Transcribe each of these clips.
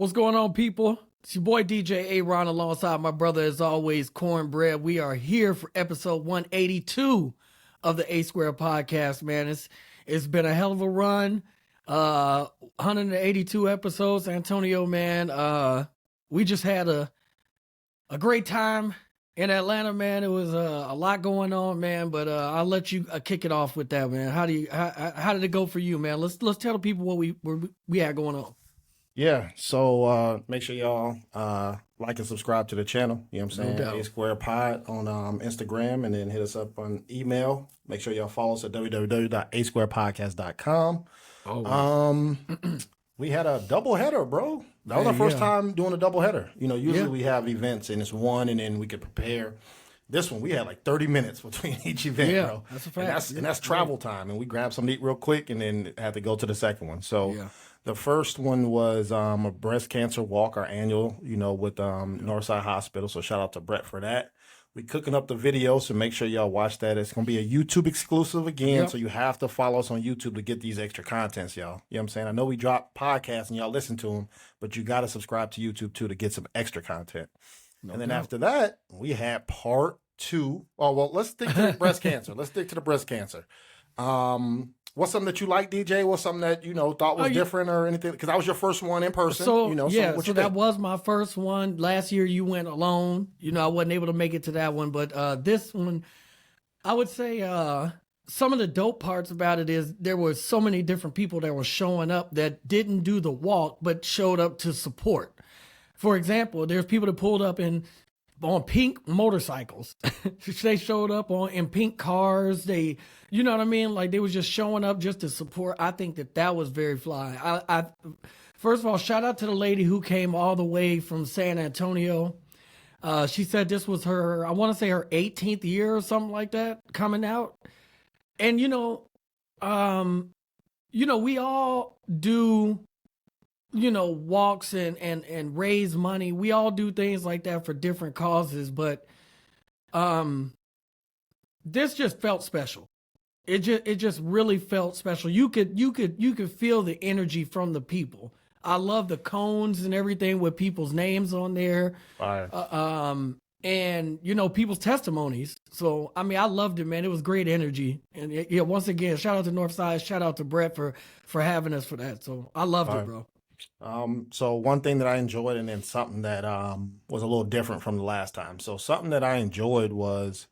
What's going on, people? It's your boy DJ Aaron alongside my brother, as always, Cornbread. We are here for episode 182 of the A Square podcast, man. It's been a hell of a run. 182 episodes, Antonio, man. We just had a great time in Atlanta, man. It was a lot going on, man. But I'll let you kick it off with that, man. How did it go for you, man? Let's tell the people what we had going on. Yeah, so make sure y'all like and subscribe to the channel. You know what I'm saying? No doubt. A Square Pod on Instagram, and then hit us up on email. Make sure y'all follow us at www.asquarepodcast.com. Oh, We had a double header, bro. That was our first time doing a double header. You know, usually we have events and it's one, and then we could prepare. This one, we had like 30 minutes between each event, bro. That's a fact. And that's travel time. And we grabbed something to eat real quick and then had to go to the second one. So the first one was a breast cancer walk, our annual, with Northside Hospital. So shout out to Brett for that. We cooking up the video, so make sure y'all watch that. It's going to be a YouTube exclusive again, so you have to follow us on YouTube to get these extra contents, y'all. You know what I'm saying? I know we drop podcasts and y'all listen to them, but you got to subscribe to YouTube, too, to get some extra content. And then after that, we had part 2. Oh, well, let's stick to the breast cancer. What's something that you like, DJ? What's something that, thought was different or anything? Because that was your first one in person. So that was my first one. Last year you went alone. I wasn't able to make it to that one. But this one, I would say some of the dope parts about it is there were so many different people that were showing up that didn't do the walk, but showed up to support. For example, there's people that pulled up on pink motorcycles. They showed up in pink cars. They, you know what I mean? Like, they was just showing up just to support. I think that was very fly. I first of all, shout out to the lady who came all the way from San Antonio. She said this was her, I want to say her 18th year or something like that coming out. And, we all do, walks and raise money. We all do things like that for different causes, but this just felt special. It just really felt special. You could feel the energy from the people. I love the cones and everything with people's names on there. And people's testimonies. So I mean, I loved it, man. It was great energy. And once again, shout out to Northside, shout out to Brett for having us for that. So I loved it, bro. So one thing that I enjoyed, and then something that was a little different from the last time. So something that I enjoyed was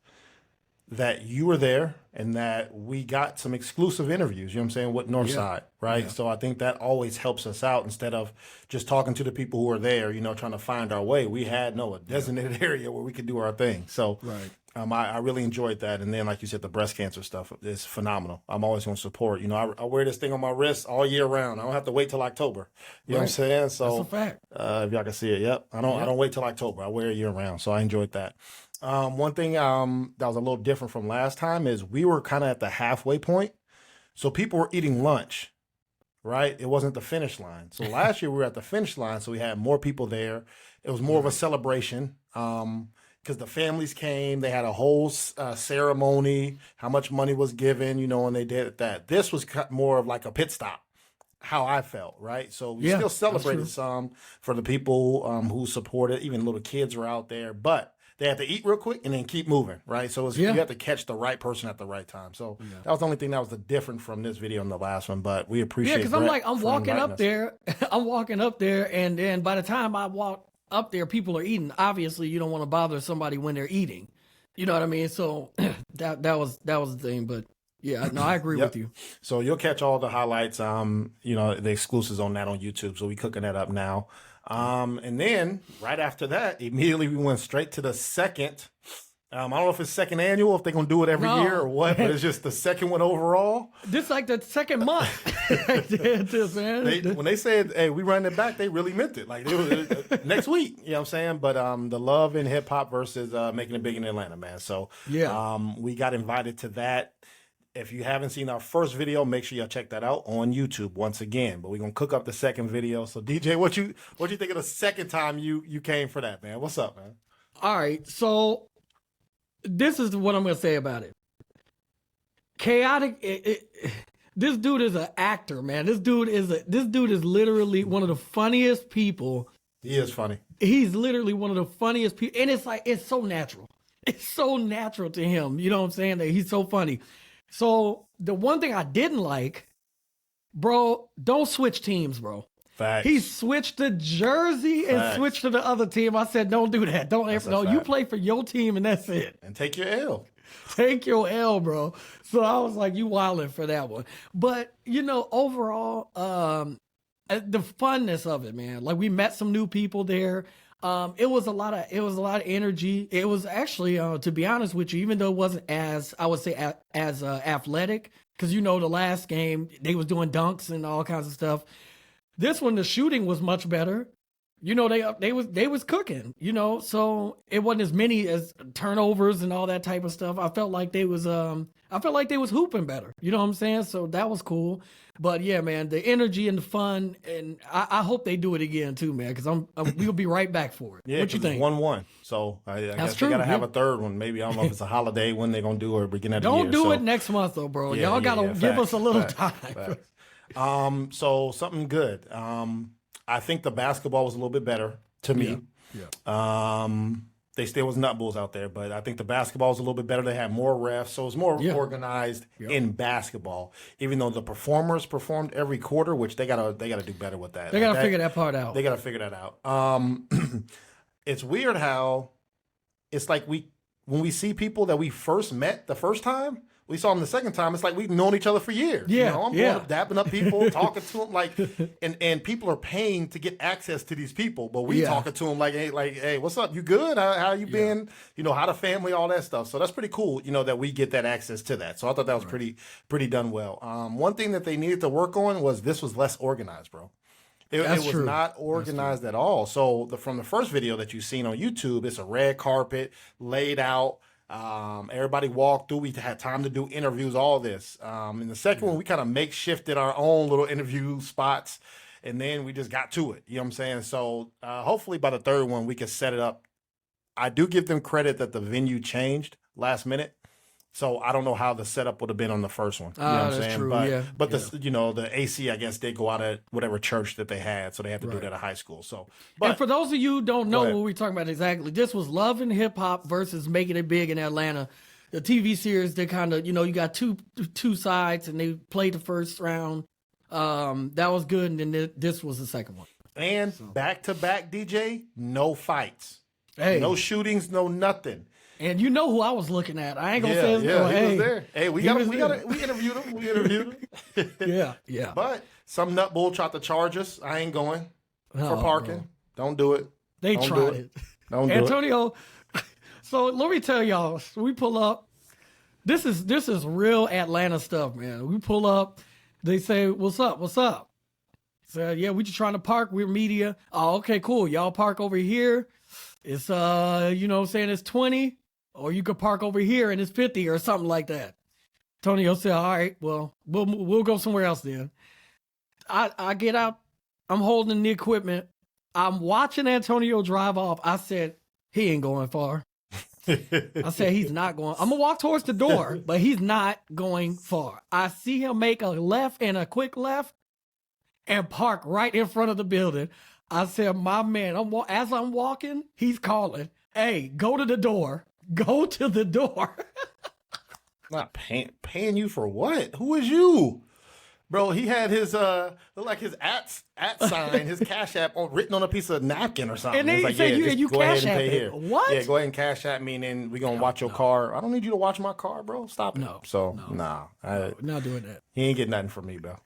that you were there and that we got some exclusive interviews, with Northside, right? Yeah. So I think that always helps us out instead of just talking to the people who are there, trying to find our way. We had a designated area where we could do our thing. So I really enjoyed that. And then, like you said, the breast cancer stuff is phenomenal. I'm always going to support. I wear this thing on my wrist all year round. I don't have to wait till October. You know what I'm saying? So that's a fact. If y'all can see it, I don't wait till October. I wear it year round. So I enjoyed that. One thing that was a little different from last time is we were kind of at the halfway point. So people were eating lunch, right? It wasn't the finish line. So last year we were at the finish line. So we had more people there. It was more of a celebration. Because the families came, they had a whole ceremony, how much money was given, and they did that. This was more of like a pit stop, how I felt, right? So we still celebrated some for the people who supported, even little kids were out there, but they had to eat real quick and then keep moving, right? So you have to catch the right person at the right time. So that was the only thing that was different from this video and the last one, but we appreciate it. Yeah, because I'm walking up there, and then by the time I walk up there, people are eating. Obviously, you don't want to bother somebody when they're eating. You know what I mean? So that was the thing. But yeah, no, I agree with you. So you'll catch all the highlights. The exclusives on that on YouTube. So we cooking that up now. And then right after that, immediately we went straight to the second. I don't know if it's second annual, if they're going to do it every year or what, but it's just the second one overall. This like the second month. When they said, hey, we run it back, they really meant it. Like it was, next week, you know what I'm saying? But the love in hip hop versus making it big in Atlanta, man. So we got invited to that. If you haven't seen our first video, make sure y'all check that out on YouTube once again. But we're going to cook up the second video. So DJ, what you think of the second time you came for that, man? What's up, man? All right. So this is what I'm going to say about it. Chaotic. this dude is an actor, man. This dude is literally one of the funniest people. He is funny. He's literally one of the funniest people, and it's so natural. It's so natural to him. You know what I'm saying? That he's so funny. So the one thing I didn't like, bro, don't switch teams, bro. Facts. He switched the jersey and switched to the other team. I said, don't do that. Don't ever. No, you play for your team and that's it. And take your L. Take your L, bro. So I was like, you wilding for that one. But, overall, the funness of it, man. Like, we met some new people there. It was a lot of energy. It was actually, to be honest with you, even though it wasn't as, I would say, as athletic, because the last game they was doing dunks and all kinds of stuff. This one, the shooting was much better. They was cooking. So it wasn't as many as turnovers and all that type of stuff. I felt like they was hooping better. You know what I'm saying? So that was cool. But yeah, man, the energy and the fun, and I hope they do it again too, man, because we'll be right back for it. Yeah, what you think? 1-1. So I guess true, they gotta have yeah. a third one. Maybe I don't know if it's a holiday when they're gonna do it or beginning of the year. Don't do it next month though, bro. Yeah, Y'all gotta give us a little facts. time. So something good. I think the basketball was a little bit better to me. Yeah. They still was nut bulls out there, but I think the basketball was a little bit better. They had more refs, so it was more organized in basketball. Even though the performers performed every quarter, which they gotta do better with that. They gotta figure that part out. They gotta figure that out. It's weird how it's like when we see people that we first met the first time, we saw them the second time. It's like we've known each other for years. Yeah, I'm going up, dapping up people, talking to them, and people are paying to get access to these people, but we talking to them like, hey, what's up? You good? How you been? How the family, all that stuff. So that's pretty cool. That we get that access to that. So I thought that was pretty done well. One thing that they needed to work on was this was less organized, bro. It was not organized at all. So from the first video that you've seen on YouTube, it's a red carpet laid out. Everybody walked through. We had time to do interviews, all this. In the second one, we kind of makeshifted our own little interview spots, and then we just got to it. You know what I'm saying? So hopefully by the third one, we can set it up. I do give them credit that the venue changed last minute. So I don't know how the setup would have been on the first one. You know what I'm saying? True. But the AC, I guess, did go out at whatever church that they had, so they had to do it at a high school. So, and for those of you who don't know what we're talking about exactly, this was Love and Hip Hop versus Making It Big in Atlanta. The TV series, they kind of, you got two sides, and they played the first round. That was good, and then this was the second one. And back-to-back, DJ, no fights. Hey. No shootings, no nothing. And you know who I was looking at. I ain't gonna say his name. He was there. Hey, we interviewed him. Yeah. But some nutbull tried to charge us. I ain't going for parking. Bro. Don't do it. They Don't tried do it. Don't do Antonio. So let me tell y'all. We pull up. This is real Atlanta stuff, man. We pull up. They say, "What's up? What's up?" So yeah, we just trying to park. We're media. Oh, okay, cool. Y'all park over here. It's it's 20. Or you could park over here and it's 50 or something like that. Antonio said, all right, well, we'll go somewhere else then. I get out. I'm holding the equipment. I'm watching Antonio drive off. I said, he ain't going far. I said, he's not going. I'm going to walk towards the door, but he's not going far. I see him make a left and a quick left and park right in front of the building. I said, my man, as I'm walking, he's calling, hey, go to the door. Go to the door. Not paying you for what? Who is you? Bro, he had his look like his at sign, his Cash App written on a piece of napkin or something. And they like, say you go ahead Cash and App pay it. here. What? Yeah, go ahead and Cash App me, and then we're gonna watch your car. I don't need you to watch my car, bro. Stop it. No. So No, not doing that. He ain't getting nothing from me, bro.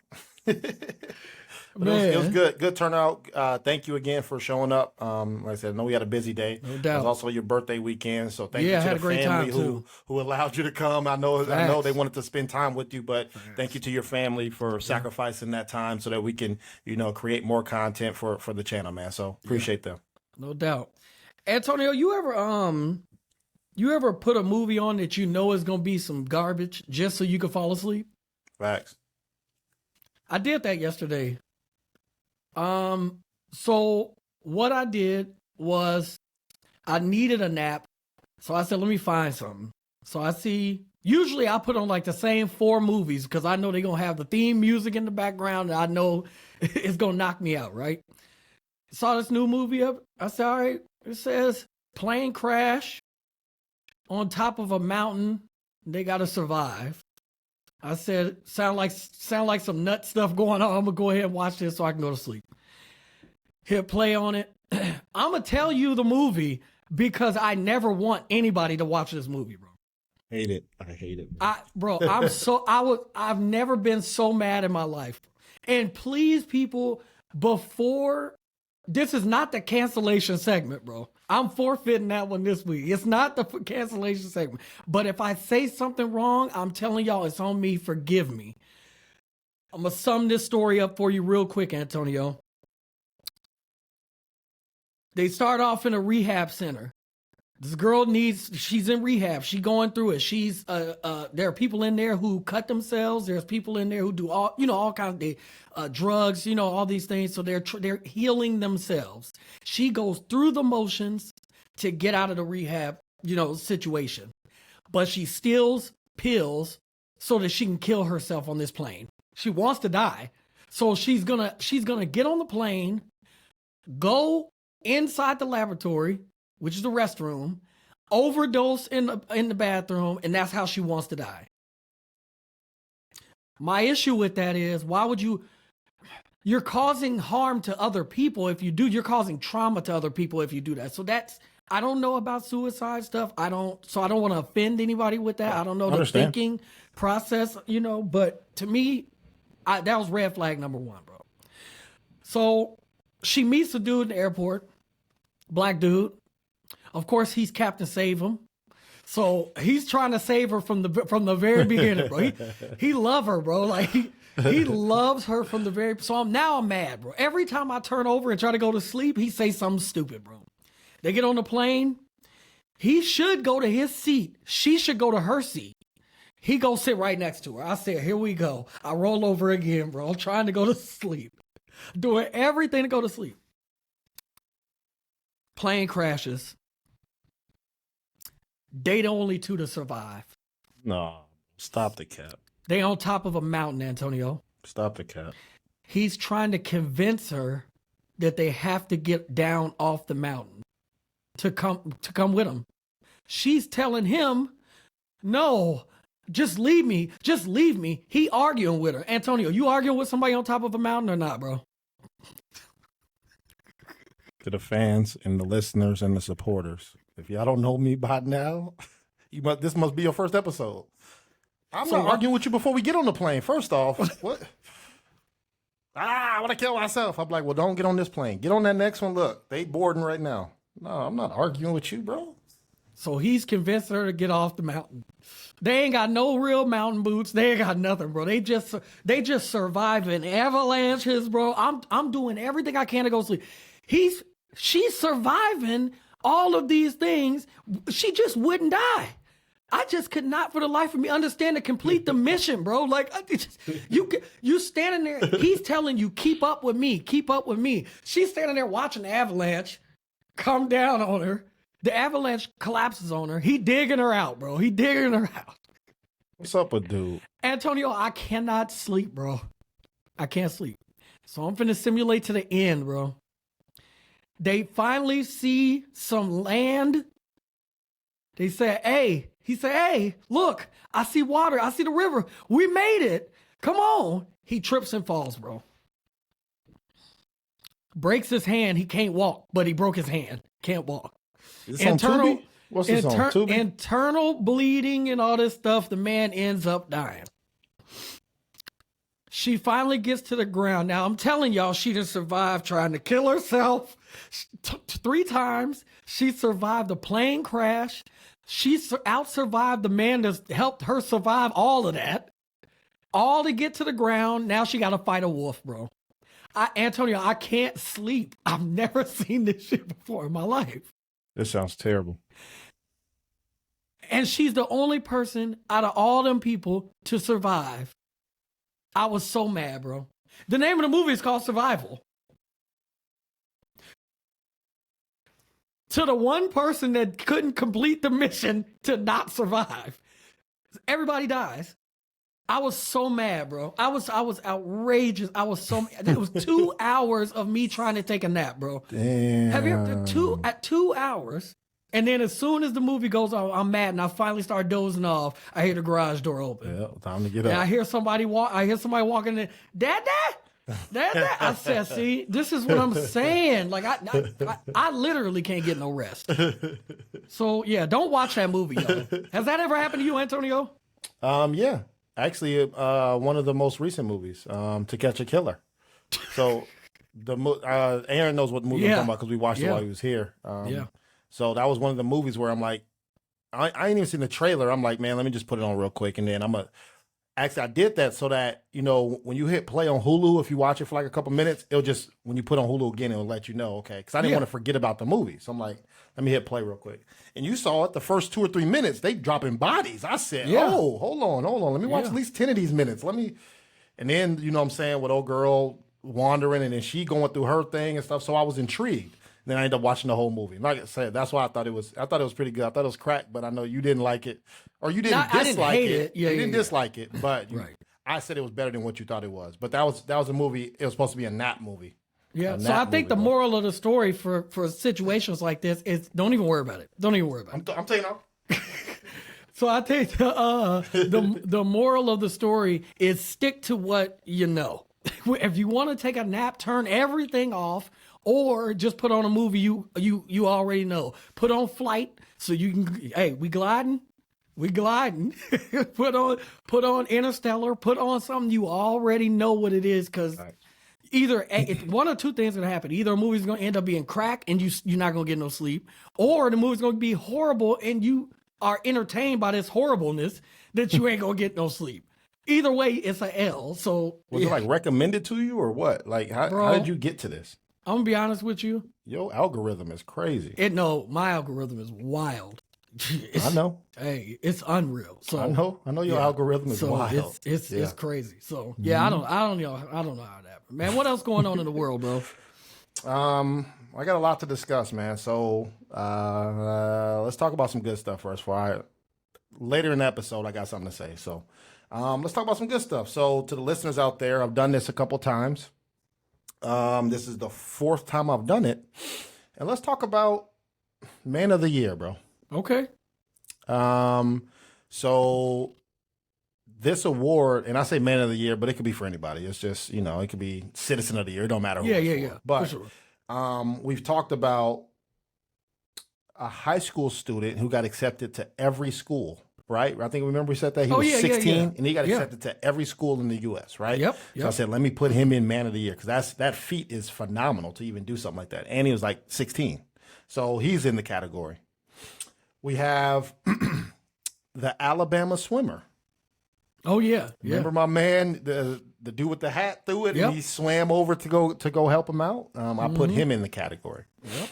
But it was good. Good turnout. Thank you again for showing up. Like I said, I know we had a busy day. No doubt. It was also your birthday weekend, so thank you I to had the a great family time, who allowed you to come. I know they wanted to spend time with you, but thank you to your family for sacrificing that time so that we can, create more content for the channel, man. So appreciate them. No doubt. Antonio, you ever put a movie on that you know is gonna be some garbage just so you can fall asleep? Facts. I did that yesterday. So what I did was I needed a nap. So I said, let me find something. So I see Usually I put on like the same 4 movies because I know they're going to have the theme music in the background and I know it's going to knock me out, right? Saw this new movie up. I said, all right, it says plane crash on top of a mountain. They got to survive. I said, sound like some nut stuff going on. I'm going to go ahead and watch this so I can go to sleep. Hit play on it. I'm going to tell you the movie because I never want anybody to watch this movie, bro. Hate it. I hate it. I've never been so mad in my life. And please, people, before, this is not the cancellation segment, bro. I'm forfeiting that one this week. It's not the cancellation segment. But if I say something wrong, I'm telling y'all it's on me. Forgive me. I'm going to sum this story up for you real quick, Antonio. They start off in a rehab center. This girl she's in rehab. She's going through it. There are people in there who cut themselves. There's people in there who do all kinds of drugs, all these things. So they're healing themselves. She goes through the motions to get out of the rehab, situation. But she steals pills so that she can kill herself on this plane. She wants to die. So she's gonna get on the plane, go inside the laboratory, which is the restroom, overdose in the bathroom, and that's how she wants to die. My issue with that is, why would you're causing harm to other people if you do, you're causing trauma to other people if you do that. So I don't know about suicide stuff. I don't want to offend anybody with that. I don't know the thinking process, but to me, that was red flag number 1, bro. So she meets a dude in the airport, black dude. Of course, he's Captain Save Him. So he's trying to save her from the very beginning, bro. He love her, bro. Like he loves her from the very. So I'm mad, bro. Every time I turn over and try to go to sleep, he say something stupid, bro. They get on the plane. He should go to his seat. She should go to her seat. He go sit right next to her. I said, here we go. I roll over again, bro. I'm trying to go to sleep. Doing everything to go to sleep. Plane crashes. They the only 2 to survive. No, stop the cap. They on top of a mountain, Antonio. Stop the cap. He's trying to convince her that they have to get down off the mountain to come with him. She's telling him, no, just leave me. Just leave me. He arguing with her. Antonio, you arguing with somebody on top of a mountain or not, bro? To the fans and the listeners and the supporters, if y'all don't know me by now, this must be your first episode. I'm not arguing with you before we get on the plane. First off, what? I want to kill myself. I'm like, well, don't get on this plane. Get on that next one. Look, they boarding right now. No, I'm not arguing with you, bro. So he's convinced her to get off the mountain. They ain't got no real mountain boots. They ain't got nothing, bro. They just surviving avalanches, bro. I'm doing everything I can to go sleep. She's surviving all of these things. She just wouldn't die. I just could not for the life of me understand to complete the mission, bro. Like, you standing there. He's telling you, keep up with me. Keep up with me. She's standing there watching the avalanche come down on her. The avalanche collapses on her. He digging her out, bro. He digging her out. What's up with dude? Antonio, I cannot sleep, bro. I can't sleep. So I'm finna simulate to the end, bro. They finally see some land. They say, hey, he said, hey, look, I see water. I see the river. We made it. Come on. He trips and falls, bro. Breaks his hand. He can't walk, but he broke his hand. Can't walk. Is this on Tubi? What's this on Tubi? Internal bleeding and all this stuff. The man ends up dying. She finally gets to the ground. Now, I'm telling y'all, she done survived trying to kill herself 3 times. She survived a plane crash. She out-survived the man that helped her survive all of that. All to get to the ground. Now she got to fight a wolf, bro. Antonio, I can't sleep. I've never seen this shit before in my life. This sounds terrible. And she's the only person out of all them people to survive. I was so mad, bro. The name of the movie is called Survival. To the one person that couldn't complete the mission to not survive. everybody dies. I was so mad, bro. I was outrageous. I was so mad. It was 2 hours of me trying to take a nap, bro. Damn. Have you at 2 hours? And then as soon as the movie goes on, I'm mad, and I finally start dozing off. I hear the garage door open. Yeah, time to get And up. I hear somebody walking in. Dad. I said, see, this is what I'm saying. Like I literally can't get no rest. So yeah, don't watch that movie, yo. Has that ever happened to you, Antonio? Yeah. Actually, one of the most recent movies, To Catch a Killer. So Aaron knows what movie I'm talking about because we watched it while he was here. So that was one of the movies where I'm like, I ain't even seen the trailer. I'm like, man, let me just put it on real quick, and then Actually, I did that so that, when you hit play on Hulu, if you watch it for like a couple minutes, it'll just, when you put on Hulu again, it'll let you know, okay. Because I didn't want to forget about the movie. So I'm like, let me hit play real quick. And you saw it, the first 2 or 3 minutes, they dropping bodies. I said, oh, hold on. Let me watch at least 10 of these minutes. And then, you know what I'm saying, with old girl wandering and then she going through her thing and stuff. So I was intrigued. Then I ended up watching the whole movie. Like I said, that's why I thought it was pretty good. I thought it was crack, but I know you didn't like it. Or you didn't dislike it. You didn't dislike it, but I said it was better than what you thought it was. But that was a movie, it was supposed to be a nap movie. Yeah. So I think the moral of the story for situations like this is don't even worry about it. Don't even worry about it. I'm telling you. So I think the moral of the story is stick to what you know. If you want to take a nap, turn everything off, or just put on a movie you already know. Put on Flight so you can. Hey, we gliding. put on Interstellar. Put on something you already know what it is, because either one or two things gonna happen. Either a movie's gonna end up being crack and you're not gonna get no sleep, or the movie's gonna be horrible and you are entertained by this horribleness that you ain't gonna get no sleep. Either way, it's a L. So was it like recommended to you or what? Like how did you get to this? I'm gonna be honest with you. Your algorithm is crazy. My algorithm is wild. I know. Hey, it's unreal. So I know your algorithm is wild. It's crazy. So I don't know how that happened. Man, what else going on in the world, bro? I got a lot to discuss, man. So let's talk about some good stuff first. Later in the episode, I got something to say. So let's talk about some good stuff. So to the listeners out there, I've done this a couple times. This is the 4th time I've done it. And let's talk about Man of the Year, bro. Okay. So this award, and I say Man of the Year, but it could be for anybody. It's just, it could be Citizen of the Year. It don't matter who it's for. But for sure. We've talked about a high school student who got accepted to every school, right? I think remember we said that he was 16 and he got accepted to every school in the U.S., right? Yep. So I said, let me put him in Man of the Year because that feat is phenomenal to even do something like that. And he was like 16. So he's in the category. We have the Alabama swimmer. Oh yeah. Remember my man, the dude with the hat threw it and he swam over to go help him out. I put him in the category. Yep.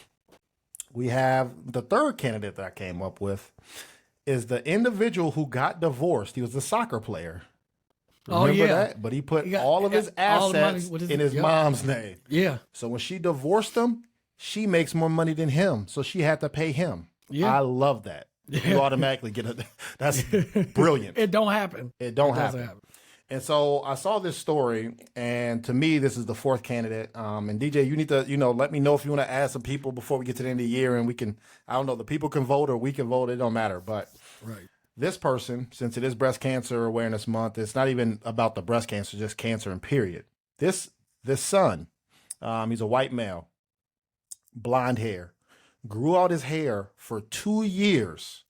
We have the third candidate that I came up with is the individual who got divorced. He was a soccer player. Remember that? But he put all of his assets in his mom's name. Yeah. So when she divorced him, she makes more money than him. So she had to pay him. Yeah. I love that. You automatically get that's brilliant. It don't happen. It don't happen. And so I saw this story, and to me, this is the 4th candidate. And DJ, you need to, let me know if you want to add some people before we get to the end of the year, and we can, I don't know, the people can vote or we can vote. It don't matter. But this person, since it is Breast Cancer Awareness Month, it's not even about the breast cancer, just cancer and period. This son, he's a white male, blonde hair, grew out his hair for 2 years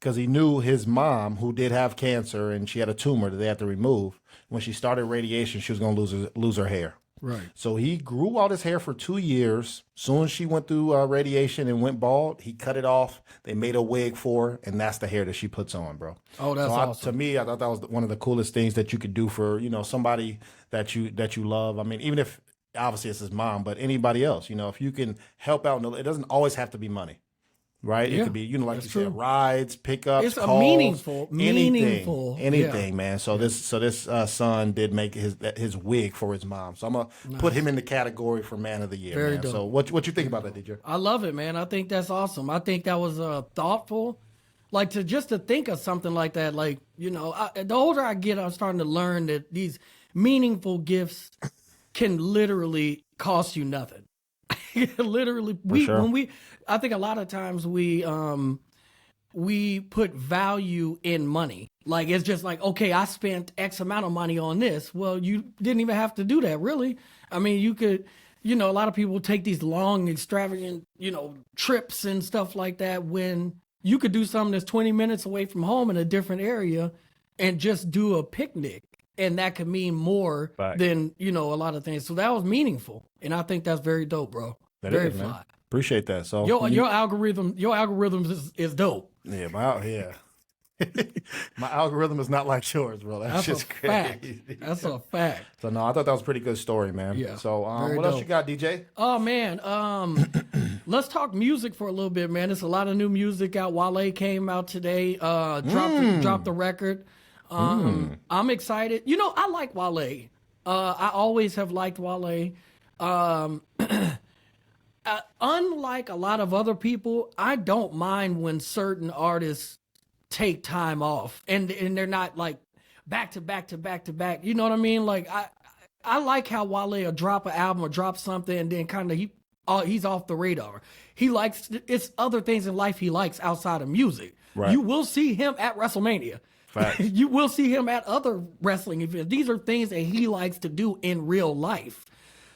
because he knew his mom, who did have cancer and she had a tumor that they had to remove. When she started radiation, she was going to lose her hair. Right. So he grew out his hair for 2 years. Soon as she went through radiation and went bald, he cut it off. They made a wig for her, and that's the hair that she puts on, bro. Oh, that's awesome. To me, I thought that was one of the coolest things that you could do for, somebody that you love. I mean, even if obviously it's his mom, but anybody else, if you can help out, it doesn't always have to be money. Right? Yeah, it could be, like you said, rides, pickups, calls, a meaningful, anything, man. So this son did make his wig for his mom. So I'm gonna put him in the category for Man of the Year. Very man. dope. So what you think about that, DJ? I love it, man. I think that's awesome. I think that was thoughtful. Like to think of something like that, like, the older I get, I'm starting to learn that these meaningful gifts can literally cost you nothing. Literally, For sure. I think a lot of times we put value in money. Like it's just like, okay, I spent X amount of money on this. Well, you didn't even have to do that, really. I mean, you could, a lot of people take these long, extravagant, trips and stuff like that when you could do something that's 20 minutes away from home in a different area and just do a picnic. And that could mean more Fact. than, a lot of things. So that was meaningful. And I think that's very dope, bro. That Very is, man. fly. Appreciate that. So Your algorithm is dope. yeah, my algorithm is not like yours, bro. That's just crazy. That's a fact. So no, I thought that was a pretty good story, man. Yeah, So very what else dope. you got, DJ? Oh man, let's talk music for a little bit, man. There's a lot of new music out. Wale came out today. Dropped the record. I'm excited. I like Wale. I always have liked Wale. Unlike a lot of other people, I don't mind when certain artists take time off and they're not like back to back to back to back. You know what I mean? Like I like how Wale will drop an album or drop something and then kind of he's off the radar. He likes it's other things in life he likes outside of music. Right. You will see him at WrestleMania. Facts. You will see him at other wrestling events. These are things that he likes to do in real life.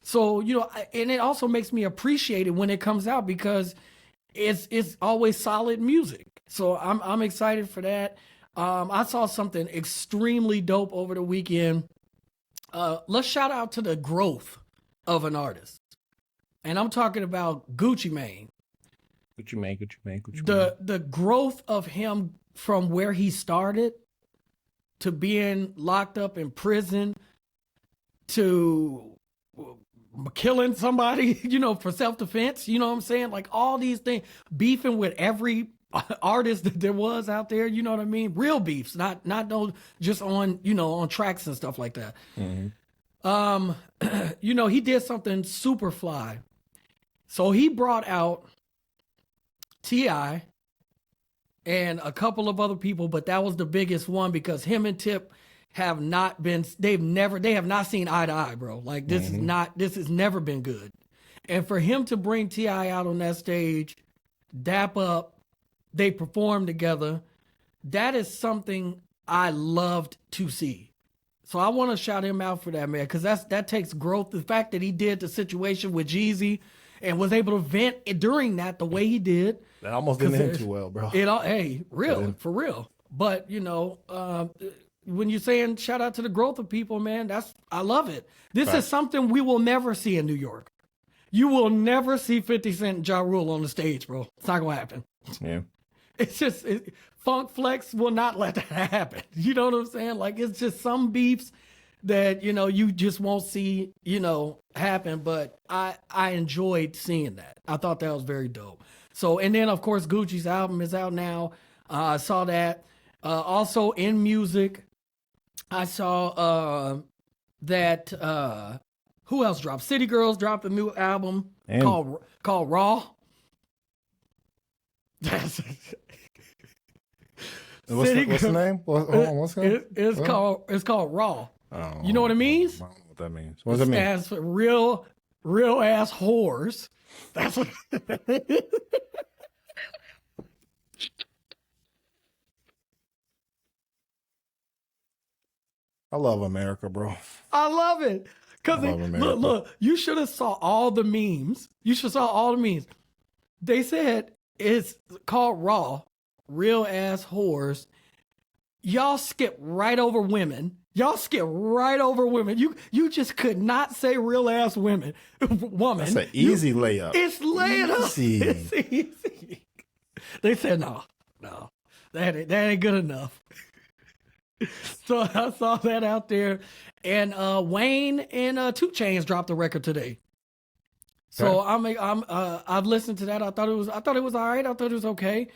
So, and it also makes me appreciate it when it comes out because it's always solid music. So I'm excited for that. I saw something extremely dope over the weekend. Let's shout out to the growth of an artist. And I'm talking about Gucci Mane. Gucci Mane. The growth of him from where he started to being locked up in prison to killing somebody, for self-defense, you know what I'm saying? Like all these things, beefing with every artist that there was out there, you know what I mean? Real beefs, not no just on, on tracks and stuff like that. Mm-hmm. He did something super fly. So he brought out T.I. and a couple of other people, but that was the biggest one because him and Tip they have not seen eye to eye, bro. Like this has never been good. And for him to bring T.I. out on that stage, dap up, they perform together, that is something I loved to see. So I want to shout him out for that, man, because that takes growth. The fact that he did the situation with Jeezy and was able to vent during that the way he did. That almost didn't end too well, bro. For real. But, when you're saying shout out to the growth of people, man, I love it. This is something we will never see in New York. You will never see 50 Cent and Ja Rule on the stage, bro. It's not going to happen. Yeah. It's just, Funk Flex will not let that happen. You know what I'm saying? Like, it's just some beefs that, you just won't see, happen. But I enjoyed seeing that. I thought that was very dope. So, and then, of course, Gucci's album is out now. I saw that. Also in music, I saw that who else dropped? City Girls dropped a new album called Raw. What's the name? What's the name? It's called Raw. Oh, you know what it means? I don't know what that means. What does it mean? It stands for real ass whores. That's what. I love America, bro. I love it. Because look, you should have saw all the memes. They said it's called Raw, real ass whores. Y'all skip right over women. You just could not say real ass woman. That's an easy layup. It's laying up. It's easy. They said no, that ain't good enough. So I saw that out there, and Wayne and 2 Chainz dropped a record today. So Okay. I've listened to that. I thought it was all right. I thought it was okay.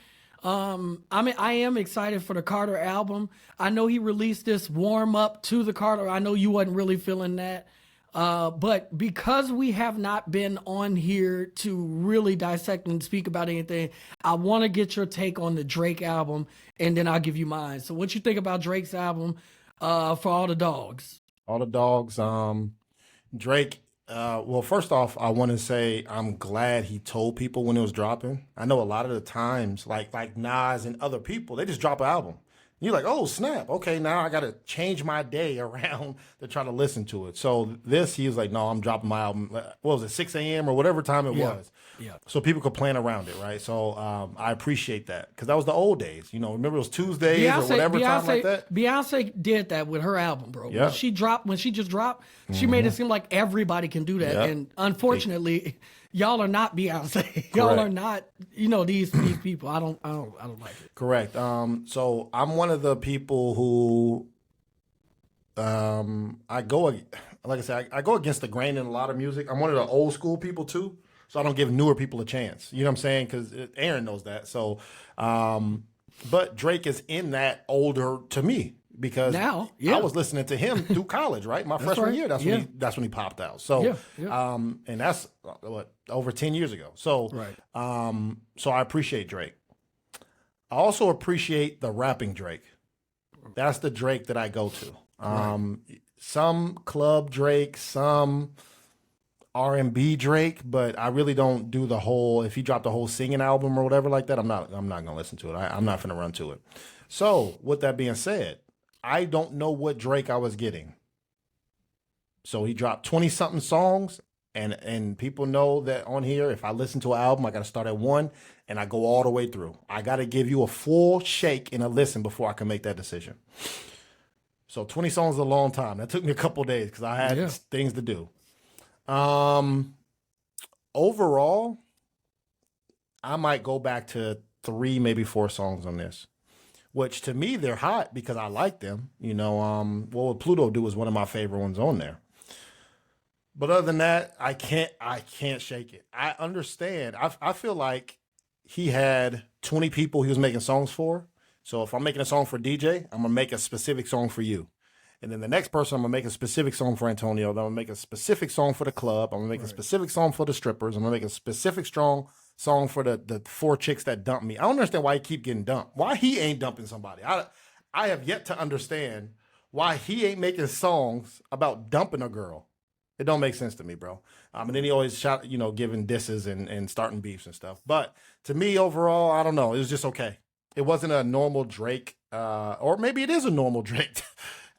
I am excited for the Carter album. I know he released this warm up to the Carter. I know you wasn't really feeling that. But because we have not been on here to really dissect and speak about anything, I want to get your take on the Drake album, and then I'll give you mine. So what you think about Drake's album, For All the Dogs? All the dogs. Drake. Well, first off, I want to say I'm glad he told people when it was dropping. I know a lot of the times, like Nas and other people, they just drop an album. You're like, oh snap! Okay, now I got to change my day around to try to listen to it. So he was like, no, I'm dropping my album. What was it, 6 a.m. or whatever time it was? Yeah. So people could plan around it, right? So I appreciate that because that was the old days. Remember it was Tuesdays or whatever time like that. Beyonce did that with her album, bro. Yeah. When she just dropped, she made it seem like everybody can do that. Yeah. And unfortunately, y'all are not Beyonce. Y'all are not, these people. I don't like it. Correct. So I'm one of the people who I go against the grain in a lot of music. I'm one of the old school people too. So I don't give newer people a chance. You know what I'm saying? Because Aaron knows that. So, but Drake is in that older to me because now, yeah. I was listening to him through college, right? My freshman year, that's when he popped out. So, and that's what over 10 years ago. So, so I appreciate Drake. I also appreciate the rapping Drake. That's the Drake that I go to. Some club Drake, some R&B Drake, but I really don't do the whole. If he dropped the whole singing album or whatever like that, I'm not gonna listen to it. I'm not gonna run to it. So with that being said, I don't know what Drake I was getting. So he dropped 20 something songs, and people know that on here, if I listen to an album, I gotta start at 1 and I go all the way through. I gotta give you a full shake and a listen before I can make that decision. So 20 songs is a long time. That took me a couple of days because I had things to do. Overall, I might go back to 3, maybe 4 songs on this, which to me, they're hot because I like them. What would Pluto Do is one of my favorite ones on there. But other than that, I can't shake it. I understand. I feel like he had 20 people he was making songs for. So if I'm making a song for DJ, I'm going to make a specific song for you. And then the next person, I'm going to make a specific song for Antonio. Then I'm going to make a specific song for the club. I'm going to make a specific song for the strippers. I'm going to make a specific strong song for the 4 chicks that dumped me. I don't understand why he keep getting dumped. Why he ain't dumping somebody. I have yet to understand why he ain't making songs about dumping a girl. It don't make sense to me, bro. And then he always giving disses and starting beefs and stuff. But to me, overall, I don't know. It was just okay. It wasn't a normal Drake, or maybe it is a normal Drake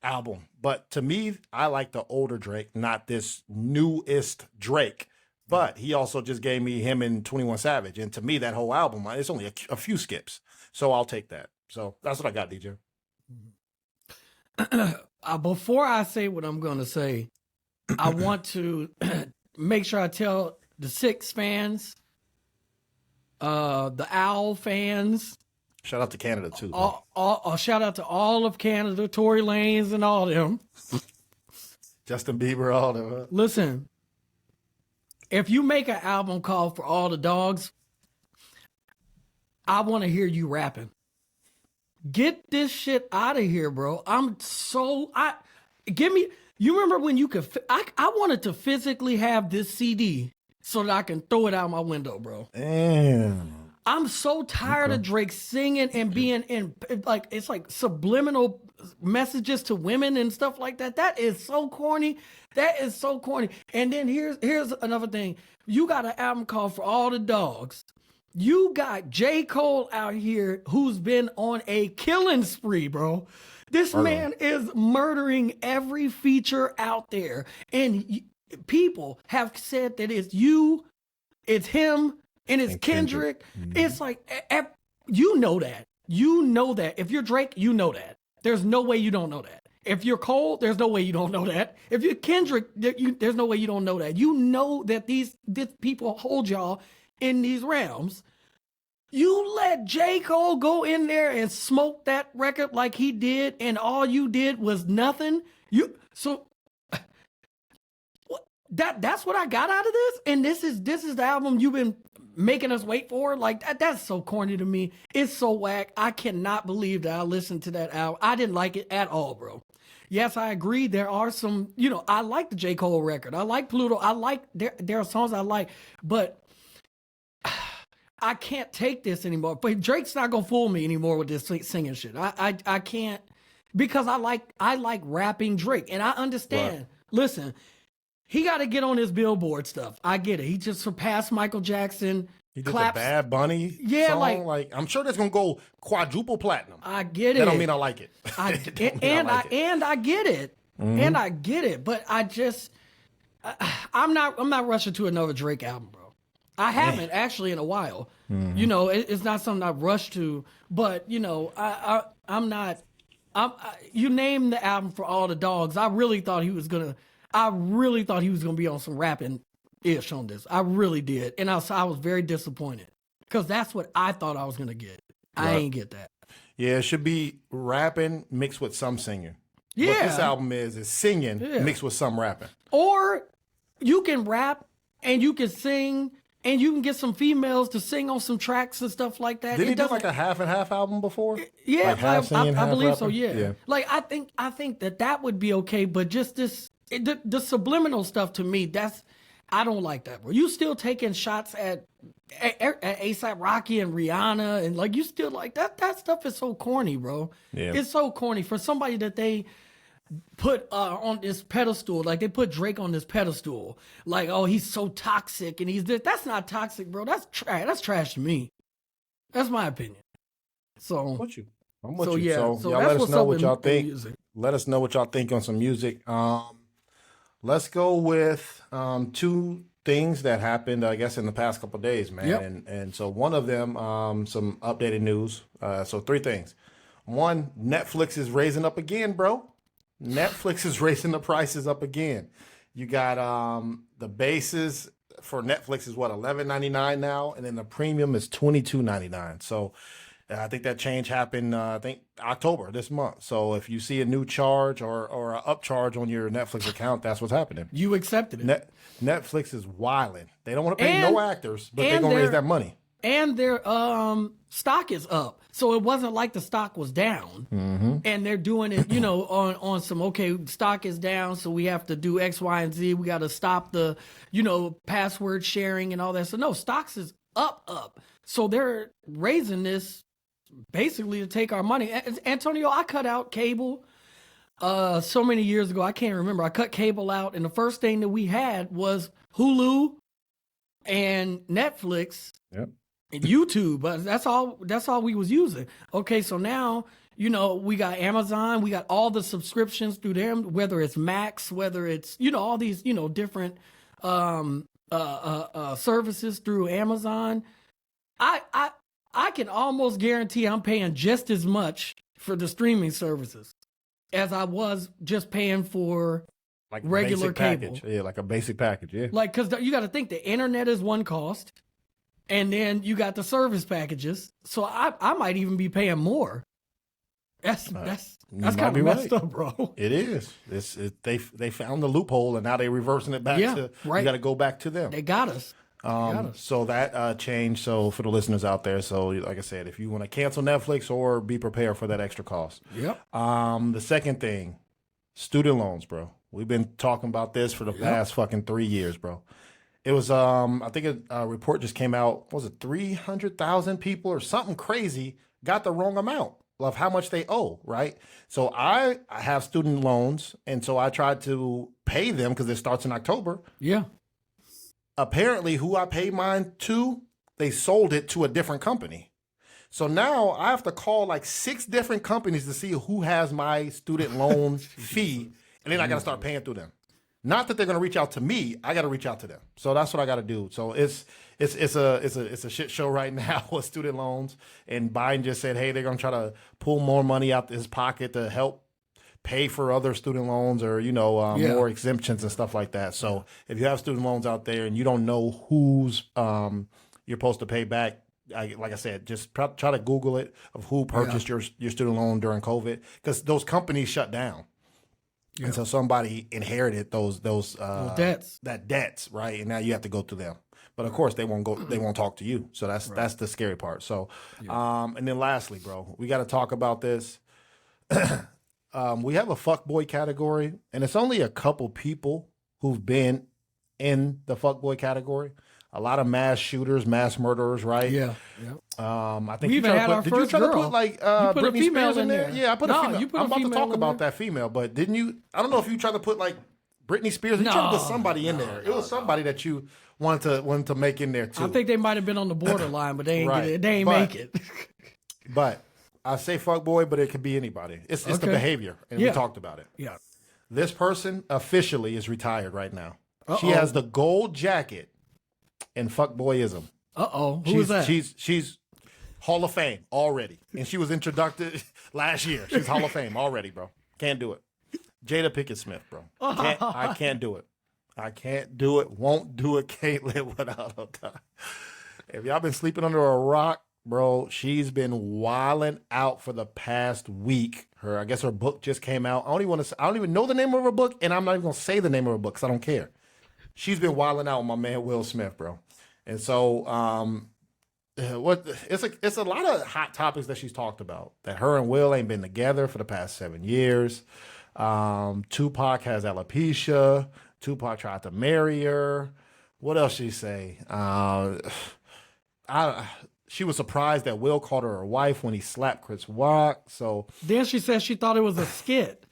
album. But to me, I like the older Drake, not this newest Drake. But he also just gave me him and 21 Savage. And to me, that whole album, it's only a few skips. So I'll take that. So that's what I got, DJ. Before I say what I'm going to say, I want to make sure I tell the Six fans, the Owl fans. Shout out to Canada, too. Shout out to all of Canada, Tory Lanez and all them. Justin Bieber, all them. Huh? Listen, if you make an album called For All the Dogs, I want to hear you rapping. Get this shit out of here, bro. You remember when you could, I wanted to physically have this CD so that I can throw it out my window, bro. Damn. I'm so tired of Drake singing and being in, it's like subliminal messages to women and stuff like that. That is so corny. And then here's another thing. You got an album called For All the Dogs. You got J. Cole out here who's been on a killing spree, bro. This man is murdering every feature out there. And people have said that it's you, it's him, and it's Kendrick. It's like, you know that. You know that. If you're Drake, you know that. There's no way you don't know that. If you're Cole, there's no way you don't know that. If you're Kendrick, there's no way you don't know that. You know that these people hold y'all in these realms. You let J. Cole go in there and smoke that record like he did, and all you did was nothing. That's what I got out of this, and this is the album you've been making us wait for. Like that's so corny to me. It's so whack. I cannot believe that I listened to that album. I didn't like it at all, bro. yes, I agree. There are some, I like the J. Cole record. I like Pluto. There are songs I like, but I can't take this anymore. But Drake's not gonna fool me anymore with this singing shit. I can't, because I like rapping Drake, and I understand. Right. Listen, he got to get on his Billboard stuff. I get it. He just surpassed Michael Jackson. He did Claps. the Bad Bunny song. Like I'm sure that's gonna go quadruple platinum. I get it. That don't mean I like it. I get it. And I get it. But I'm not rushing to another Drake album, bro. I haven't actually in a while. It's not something I've rushed to. But I'm not. You named the album For All the Dogs. I really thought he was gonna be on some rapping ish on this. I really did, and I was very disappointed because that's what I thought I was gonna get. I ain't get that. Yeah, it should be rapping mixed with some singing. Yeah, what this album is singing mixed with some rapping. Or you can rap and you can sing and you can get some females to sing on some tracks and stuff like that. Did he do like a half and half album before? Yeah, like half singing, I believe rapping? so. Yeah. Like I think that would be okay, but just the subliminal stuff to me, I don't like that, bro. You still taking shots at A$AP Rocky and Rihanna, and like you still like that stuff is so corny, bro. Yeah. It's so corny for somebody that they put on this pedestal, like they put Drake on this pedestal, like, oh, he's so toxic and he's this. That's not toxic, bro. That's trash. That's trash to me. That's my opinion. So I'm with you. So that's y'all let us what's know up what with y'all think. music. Let us know what y'all think on some music. Let's go with two things that happened, I guess, in the past couple of days, man. Yep. And so one of them, some updated news. So three things. One, Netflix is raising up again, bro. Netflix is raising the prices up again. You got the bases for Netflix is what, $11.99 now, and then the premium is $22.99. So I think that change happened, I think October this month. So if you see a new charge or an upcharge on your Netflix account, that's what's happening. You accepted it. Netflix is wilding. They don't want to pay no actors, but they're gonna raise that money. And their stock is up, so it wasn't like the stock was down. Mm-hmm. And they're doing it, on some, okay, stock is down, so we have to do X, Y, and Z. We got to stop the, password sharing and all that. So no, stocks is up. So they're raising this basically to take our money. Antonio, I cut out cable so many years ago. I can't remember. I cut cable out, and the first thing that we had was Hulu and Netflix. Yep. And YouTube, but that's all we was using. Okay, so now, we got Amazon, we got all the subscriptions through them, whether it's Max, whether it's, all these, different services through Amazon. I can almost guarantee I'm paying just as much for the streaming services as I was just paying for like regular cable. Package. Yeah, like a basic package, yeah. Like, because you got to think the internet is one cost. And then you got the service packages, so I might even be paying more. That's kind of messed up, bro. It is. They found the loophole, and now they're reversing it back to. Right. You got to go back to them. They got us. So that changed. So for the listeners out there, so like I said, if you want to cancel Netflix or be prepared for that extra cost. Yep. The second thing, student loans, bro. We've been talking about this for the past fucking 3 years, bro. It was, I think a report just came out, what was it 300,000 people or something crazy got the wrong amount of how much they owe, right? So I have student loans, and so I tried to pay them because it starts in October. Yeah. Apparently, who I paid mine to, they sold it to a different company. So now I have to call like 6 different companies to see who has my student loan fee, and then I got to start paying through them. Not that they're going to reach out to me. I got to reach out to them. So that's what I got to do. So it's a shit show right now with student loans. And Biden just said, hey, they're going to try to pull more money out his pocket to help pay for other student loans or, more exemptions and stuff like that. So if you have student loans out there and you don't know who's you're supposed to pay back, like I said, just try to Google it of who purchased your student loan during COVID, because those companies shut down. Yeah. And so somebody inherited those debts. That debts, right? And now you have to go to them. But of course they won't go. They won't talk to you. So that's the scary part. So, and then lastly, bro, we got to talk about this. we have a fuckboy category, and it's only a couple people who've been in the fuckboy category. A lot of mass shooters, mass murderers, right? Yeah. I think We you even tried had to our put, did you first try to girl. put like You put a Britney female Spears in in there? there. Yeah, I put a No, female. you put a I'm about to female talk in about there. that female, but didn't you? I don't know if you tried to put like Britney Spears. You tried to put somebody in there. It was somebody that you wanted to make in there too. I think they might have been on the borderline, but they ain't Right. get it. They ain't But- make it. But I say fuckboy, but it could be anybody. It's the Okay. behavior, and we talked about it. Yeah. This person officially is retired right now. She Uh-oh. has the gold jacket in fuckboyism. Who is that? She's Hall of Fame already, and she was introduced last year. She's Hall of Fame already, bro. Can't do it. Jada Pinkett Smith, bro. I can't do it. I can't do it. Won't do it. Can't live without her. If y'all been sleeping under a rock, bro, she's been wilding out for the past week. I guess her book just came out. I don't even know the name of her book, and I'm not even gonna say the name of her book because I don't care. She's been wilding out with my man Will Smith, bro. And so, it's a lot of hot topics that she's talked about. That her and Will ain't been together for the past 7 years. Tupac has alopecia. Tupac tried to marry her. What else she say? She was surprised that Will called her wife when he slapped Chris Rock. So Then she said she thought it was a skit.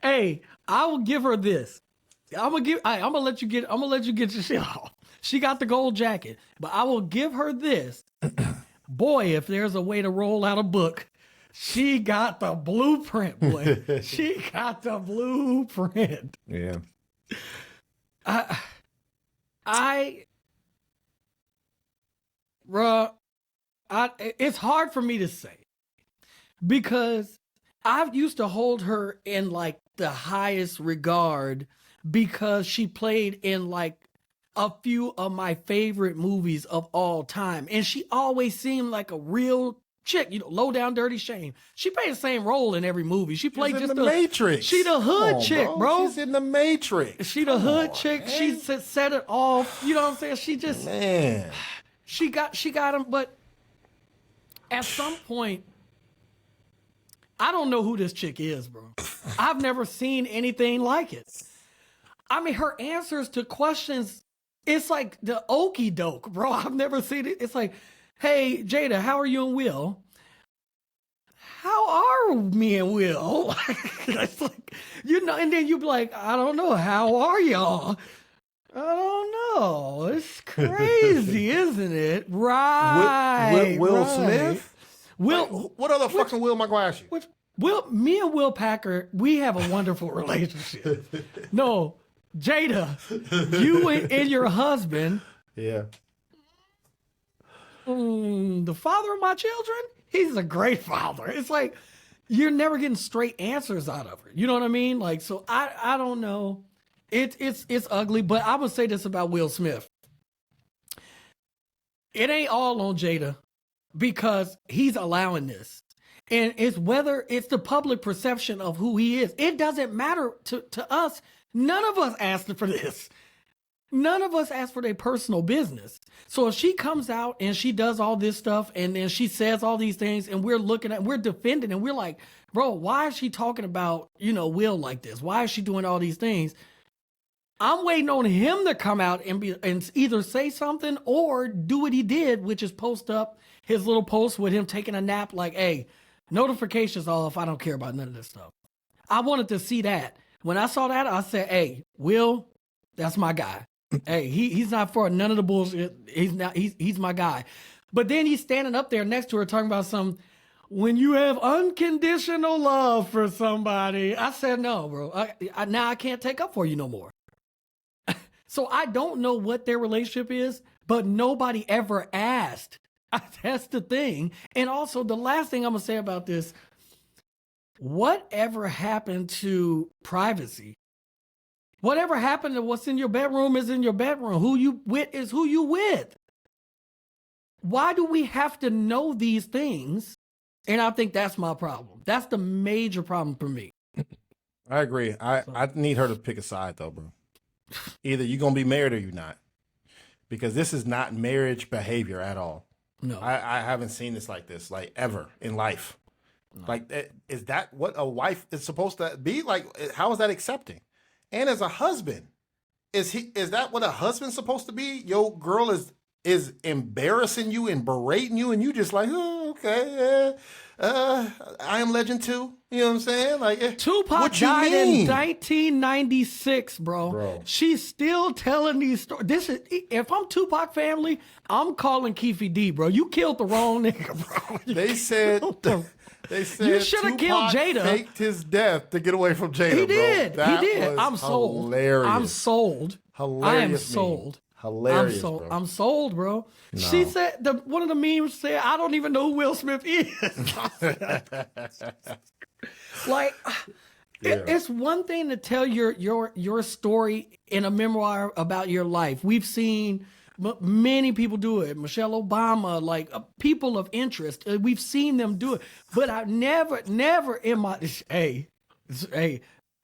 Hey, I will give her this. I'm gonna let you get your shit off. She got the gold jacket, but I will give her this. Boy, if there's a way to roll out a book, she got the blueprint, boy. She got the blueprint. yeah, It's hard for me to say because I used to hold her in like the highest regard because she played in like a few of my favorite movies of all time. And she always seemed like a real chick, low down dirty shame. She played the same role in every movie. She played she's just in the Matrix. She the hood chick, bro. She's in the Matrix. She the hood chick. Man. She set it off. You know what I'm saying? She just She got him, but at some point, I don't know who this chick is, bro. I've never seen anything like it. I mean, her answers to questions, it's like the okie doke, bro. I've never seen it. It's like, hey, Jada, how are you and Will? How are me and Will? It's like, and then you be like, I don't know. How are y'all? I don't know. It's crazy, isn't it? Right. Will right. Smith? Will, what other fucking Will am I going to ask you? Me and Will Packer, we have a wonderful relationship. No, Jada, you and your husband. Yeah. The father of my children, he's a great father. It's like, you're never getting straight answers out of her. You know what I mean? Like, so I don't know. It's ugly, but I would say this about Will Smith. It ain't all on Jada because he's allowing this. And it's whether it's the public perception of who he is. It doesn't matter to us. None of us asked for this. None of us asked for their personal business. So if she comes out and she does all this stuff and then she says all these things and we're defending and we're like, bro, why is she talking about, Will like this? Why is she doing all these things? I'm waiting on him to come out and either say something or do what he did, which is post up his little post with him taking a nap like, hey, notifications off. I don't care about none of this stuff. I wanted to see that. When I saw that, I said, hey, Will, that's my guy. Hey, he's not for none of the bullshit. He's my guy. But then he's standing up there next to her talking about when you have unconditional love for somebody. I said, no, bro. Now I can't take up for you no more. So I don't know what their relationship is, but nobody ever asked. That's the thing. And also, the last thing I'm going to say about this, whatever happened to privacy? Whatever happened to what's in your bedroom is in your bedroom. Who you with is who you with. Why do we have to know these things? And I think that's my problem. That's the major problem for me. I agree. I need her to pick a side, though, bro. Either you're going to be married or you're not. Because this is not marriage behavior at all. No. I haven't seen this like this, like ever in life. Like, is that what a wife is supposed to be? Like, how is that accepting? And as a husband, is that what a husband's supposed to be? Your girl is embarrassing you and berating you, and you just like, oh, okay, I Am Legend too. You know what I'm saying? Like, Tupac what you died mean? in 1996, bro. She's still telling these stories. If I'm Tupac family, I'm calling Keefe D, bro. You killed the wrong nigga, bro. They said You should have killed Jada. Faked his death to get away from Jada. He did. Bro. That he did. was I'm sold. hilarious. I'm sold. Hilarious. I am sold. Hilarious. I'm sold. Bro. I'm sold, bro. No. She said one of the memes said, "I don't even know who Will Smith is." Like, it's one thing to tell your story in a memoir about your life. We've seen many people do it. Michelle Obama, like people of interest. We've seen them do it, but I never in my hey,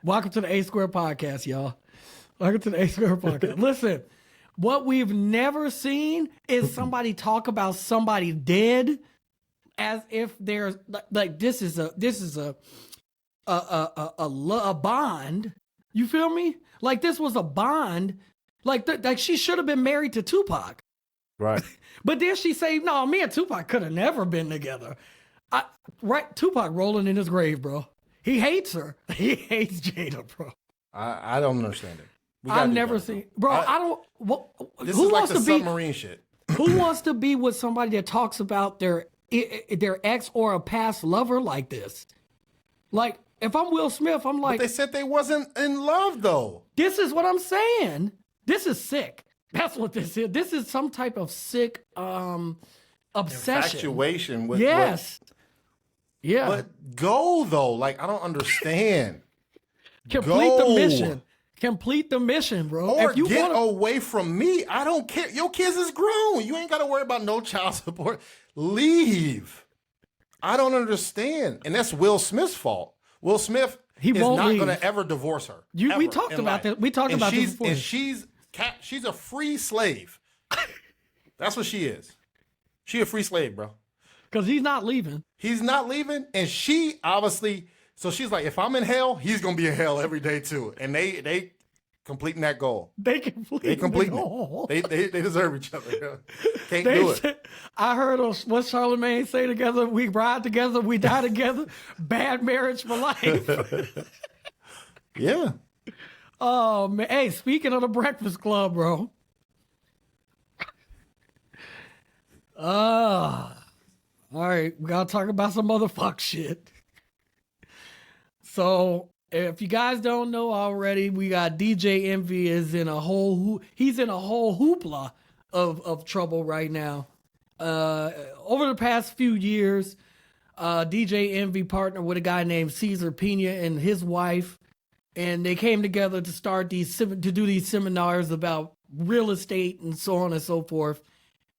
welcome to the A Square podcast, y'all. Welcome to the A Square podcast. Listen, what we've never seen is somebody talk about somebody dead as if there's like this is a bond. You feel me? Like this was a bond. Like she should have been married to Tupac. Right. But then she say, no, me and Tupac could have never been together. Tupac rolling in his grave, bro. He hates her. He hates Jada, bro. I don't understand it. I've never seen, bro. I don't. This who is like wants the to be submarine shit. Who wants to be with somebody that talks about their ex or a past lover like this? Like, if I'm Will Smith, I'm like, but they said they wasn't in love though. This is what I'm saying. This is sick. That's what this is. This is some type of sick obsession. Infatuation with yes. Yeah. But go though. Like, I don't understand. Complete the mission. Complete the mission, bro. Or if you get away from me. I don't care. Your kids is grown. You ain't got to worry about no child support. Leave. I don't understand. And that's Will Smith's fault. Will Smith is not going to ever divorce her. We talked about that. We talked about this before. And she's a free slave. That's what she is. She a free slave, bro. Because he's not leaving. He's not leaving. And she obviously... So she's like, if I'm in hell, he's gonna be in hell every day too. And they completing that goal. They completing it. They deserve each other. Can't do it. I heard what Charlemagne say together. We ride together, we die together. Bad marriage for life. Yeah. Oh man. Hey, speaking of the Breakfast Club, bro. All right, we gotta talk about some motherfuck shit. So, if you guys don't know already, we got DJ Envy he's in a whole hoopla of trouble right now. Over the past few years, DJ Envy partnered with a guy named Cesar Pena and his wife, and they came together to do these seminars about real estate and so on and so forth.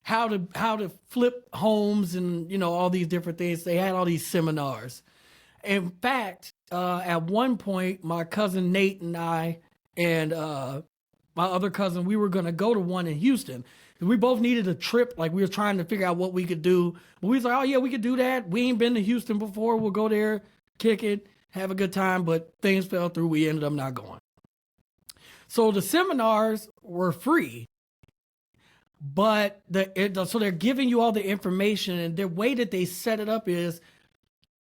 How to flip homes and all these different things. They had all these seminars. In fact, at one point, my cousin Nate and I and my other cousin, we were going to go to one in Houston. We both needed a trip. Like, we were trying to figure out what we could do. But we was like, oh, yeah, we could do that. We ain't been to Houston before. We'll go there, kick it, have a good time. But things fell through. We ended up not going. So the seminars were free. But so they're giving you all the information. And the way that they set it up is,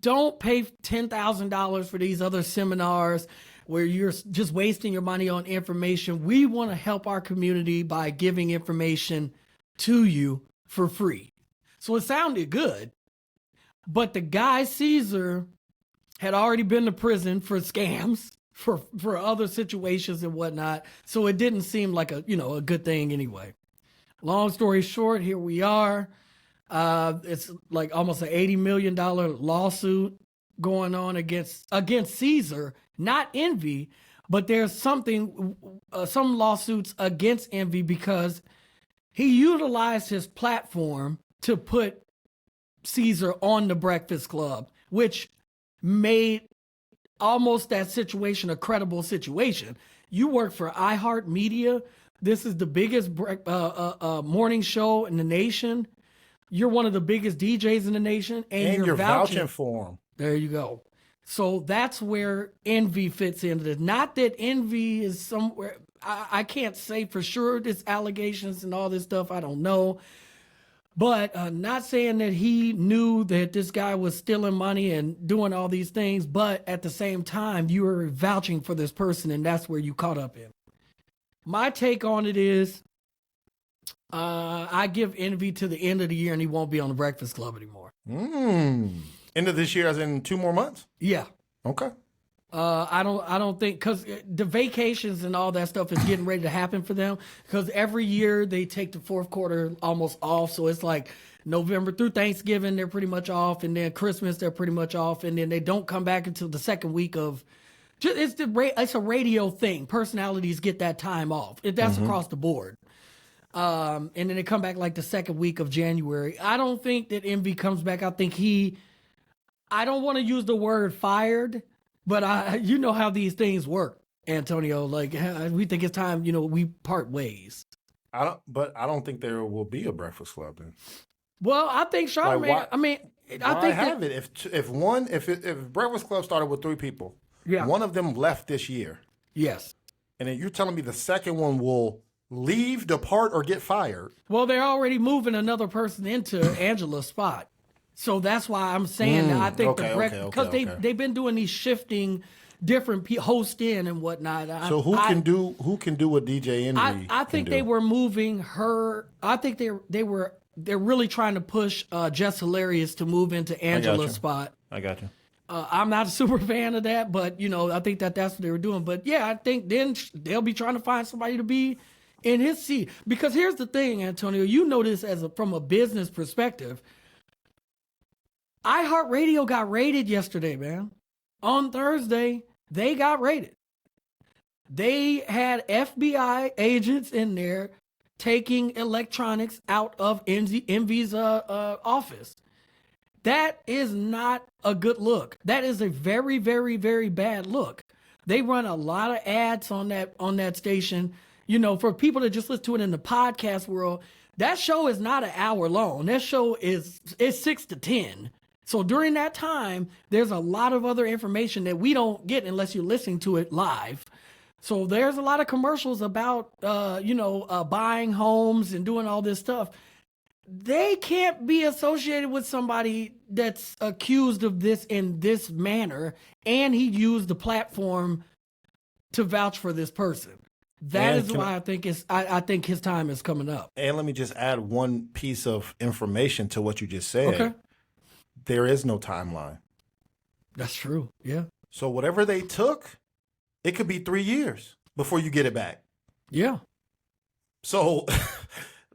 don't pay $10,000 for these other seminars where you're just wasting your money on information. We want to help our community by giving information to you for free. So it sounded good, but the guy Caesar had already been to prison for scams, for other situations and whatnot. So it didn't seem like a good thing anyway. Long story short, here we are. It's like almost an $80 million lawsuit going on against Caesar, not Envy, but there's some lawsuits against Envy because he utilized his platform to put Caesar on the Breakfast Club, which made almost that situation a credible situation. You work for iHeartMedia. This is the biggest morning show in the nation. You're one of the biggest DJs in the nation, and you're vouching for him. There you go. So that's where Envy fits into this. Not that Envy is somewhere. I can't say for sure this allegations and all this stuff. I don't know. But not saying that he knew that this guy was stealing money and doing all these things. But at the same time, you were vouching for this person, and that's where you caught up in. My take on it is I give Envy to the end of the year, and he won't be on the Breakfast Club anymore. End of this year, as in 2 more months? Yeah. Okay. I don't think, because the vacations and all that stuff is getting ready to happen for them, because every year they take the fourth quarter almost off. So it's like November through Thanksgiving, they're pretty much off. And then Christmas, they're pretty much off. And then they don't come back until the second week of, it's a radio thing. Personalities get that time off. That's across the board. And then they come back like the second week of January. I don't think that Envy comes back. I think I don't want to use the word fired, but you know how these things work, Antonio. Like, we think it's time, we part ways. I don't think there will be a Breakfast Club then. Well, I think Charlamagne. I think have it if Breakfast Club started with 3 people, one of them left this year. Yes. And then you're telling me the second one will leave, depart, or get fired? Well, they're already moving another person into Angela's spot. So that's why I'm saying that I think because they've been doing these shifting different hosts in and whatnot. So who can do what DJ Envy? I think they were moving her. I think they're really trying to push Jess Hilarious to move into Angela's spot. I got you. I'm not a super fan of that, but I think that's what they were doing. But yeah, I think then they'll be trying to find somebody to be in his seat. Because here's the thing, Antonio, you know this from a business perspective. iHeartRadio got raided yesterday, man. On Thursday, they got raided. They had FBI agents in there taking electronics out of Envy's office. That is not a good look. That is a very, very, very bad look. They run a lot of ads on that station. For people that just listen to it in the podcast world, that show is not an hour long. That show is 6 to 10. So during that time, there's a lot of other information that we don't get unless you're listening to it live. So there's a lot of commercials about, buying homes and doing all this stuff. They can't be associated with somebody that's accused of this in this manner, and he used the platform to vouch for this person. That is why I think his time is coming up. And let me just add one piece of information to what you just said. Okay. There is no timeline. That's true. Yeah. So whatever they took, it could be 3 years before you get it back. Yeah. So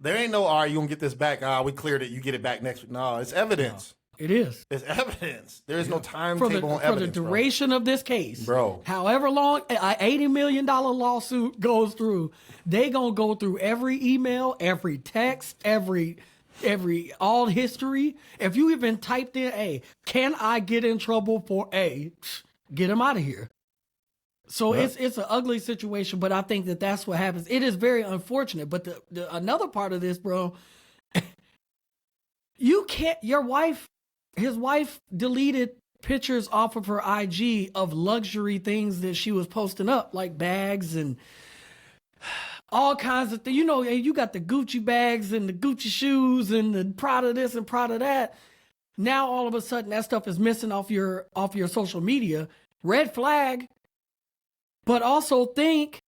there ain't no, all right, you gonna get this back. We cleared it. You get it back next week. No, it's evidence. No, it is. It's evidence. There is no timetable on evidence. For the duration of this case, bro. However long an $80 million lawsuit goes through, they gonna go through every email, every text, every all history. If you even typed in can I get in trouble for get him out of here. So it's an ugly situation, but I think that's what happens. It is very unfortunate. But the another part of this, bro, you can't. His wife deleted pictures off of her IG of luxury things that she was posting up, like bags and all kinds of things. You got the Gucci bags and the Gucci shoes and the Prada this and Prada that. Now all of a sudden that stuff is missing off your social media. Red flag. But also think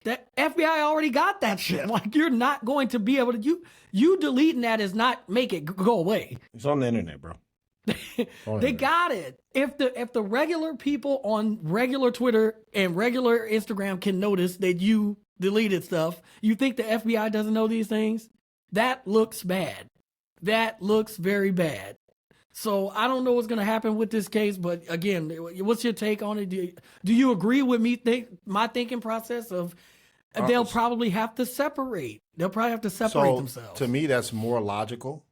that FBI already got that shit. Like, you're not going to be able to you deleting that is not make it go away. It's on the internet, bro. They got it. If the regular people on regular Twitter and regular Instagram can notice that you deleted stuff, you think the FBI doesn't know these things? That looks bad. That looks very bad. So I don't know what's going to happen with this case, but again, what's your take on it? Do you agree with me? My thinking process of they'll probably have to separate. They'll probably have to separate themselves. To me, that's more logical.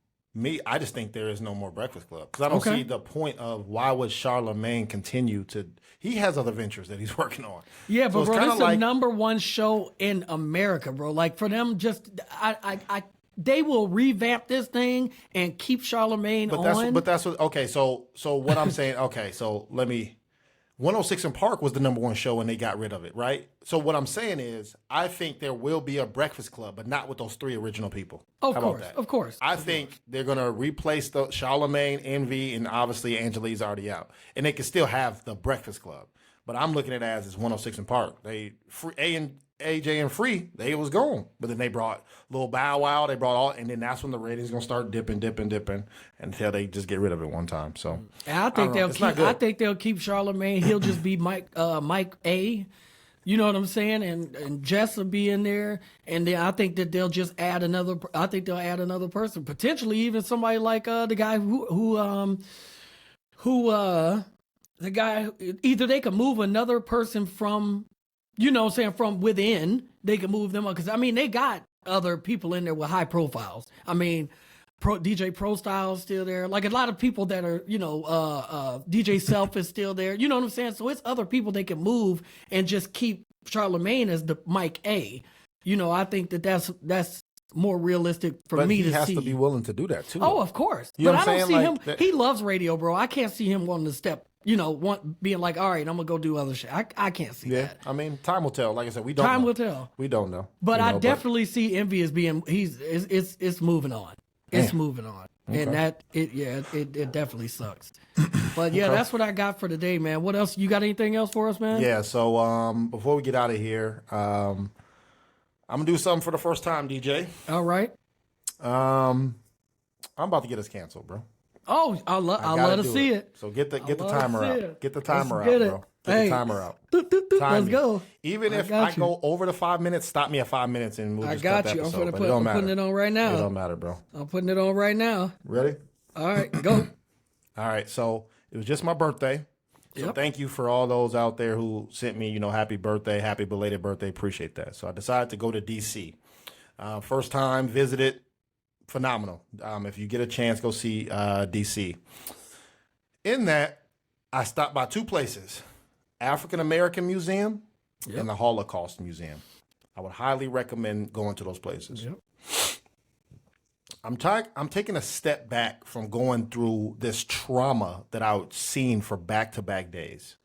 I just think there is no more Breakfast Club because I don't see the point of why would Charlamagne continue to. He has other ventures that he's working on. Yeah, but bro, this is the number one show in America, bro. Like for them, they will revamp this thing and keep Charlemagne on. But that's what. Okay, so what I'm saying. Okay, so let me. 106 in Park was the #1 show and they got rid of it, right? So what I'm saying is, I think there will be a Breakfast Club, but not with those 3 original people. Of How course, about that? of course. I think they're gonna replace the Charlemagne, Envy, and obviously Angelique's already out, and they can still have the Breakfast Club. But I'm looking at it as 106 in Park. They AJ and Free, they was gone, but then they brought Lil Bow Wow, they brought all, and then that's when the ratings gonna start dipping until they just get rid of it one time. So And I think I think they'll keep Charlemagne. He'll just be Mike A. You know what I'm saying? And Jess will be in there, and then I think that they'll just add another. I think they'll add another person, potentially even somebody like the guy the guy. Either they could move another person from, you know what I'm saying, from within. They can move them up because I mean they got other people in there with high profiles. I mean. DJ Pro Style's still there. Like a lot of people that are, DJ Self is still there. You know what I'm saying? So it's other people they can move and just keep Charlemagne as the Mike A. You know, I think that's more realistic for me to see. But he has to be willing to do that too. Oh, of course. You know but what I I'm don't saying? see him. He loves radio, bro. I can't see him wanting to step. Being like, all right, I'm gonna go do other shit. I can't see that. I mean, time will tell. Like I said, we don't. Time know. will tell. We don't know. But I definitely see Envy as being. It's moving on. It's moving on. Okay. And it definitely sucks. But yeah, that's what I got for today, man. What else? You got anything else for us, man? Yeah. So before we get out of here, I'm gonna do something for the first time, DJ. All right. I'm about to get us canceled, bro. Oh, I'll love to see it. So get the timer out. Get the timer out, bro. Get the timer out. Let's go. Even if I go over the 5 minutes, stop me at 5 minutes and we'll just cut the episode. I'm putting it on right now. It don't matter, bro. I'm putting it on right now. Ready? All right, go. All right, so it was just my birthday. So thank you for all those out there who sent me, happy birthday, happy belated birthday. Appreciate that. So I decided to go to D.C. First time, visited. Phenomenal. If you get a chance, go see D.C. In that, I stopped by 2 places, African American Museum and the Holocaust Museum. I would highly recommend going to those places. Yep. I'm taking a step back from going through this trauma that I've seen for back-to-back days.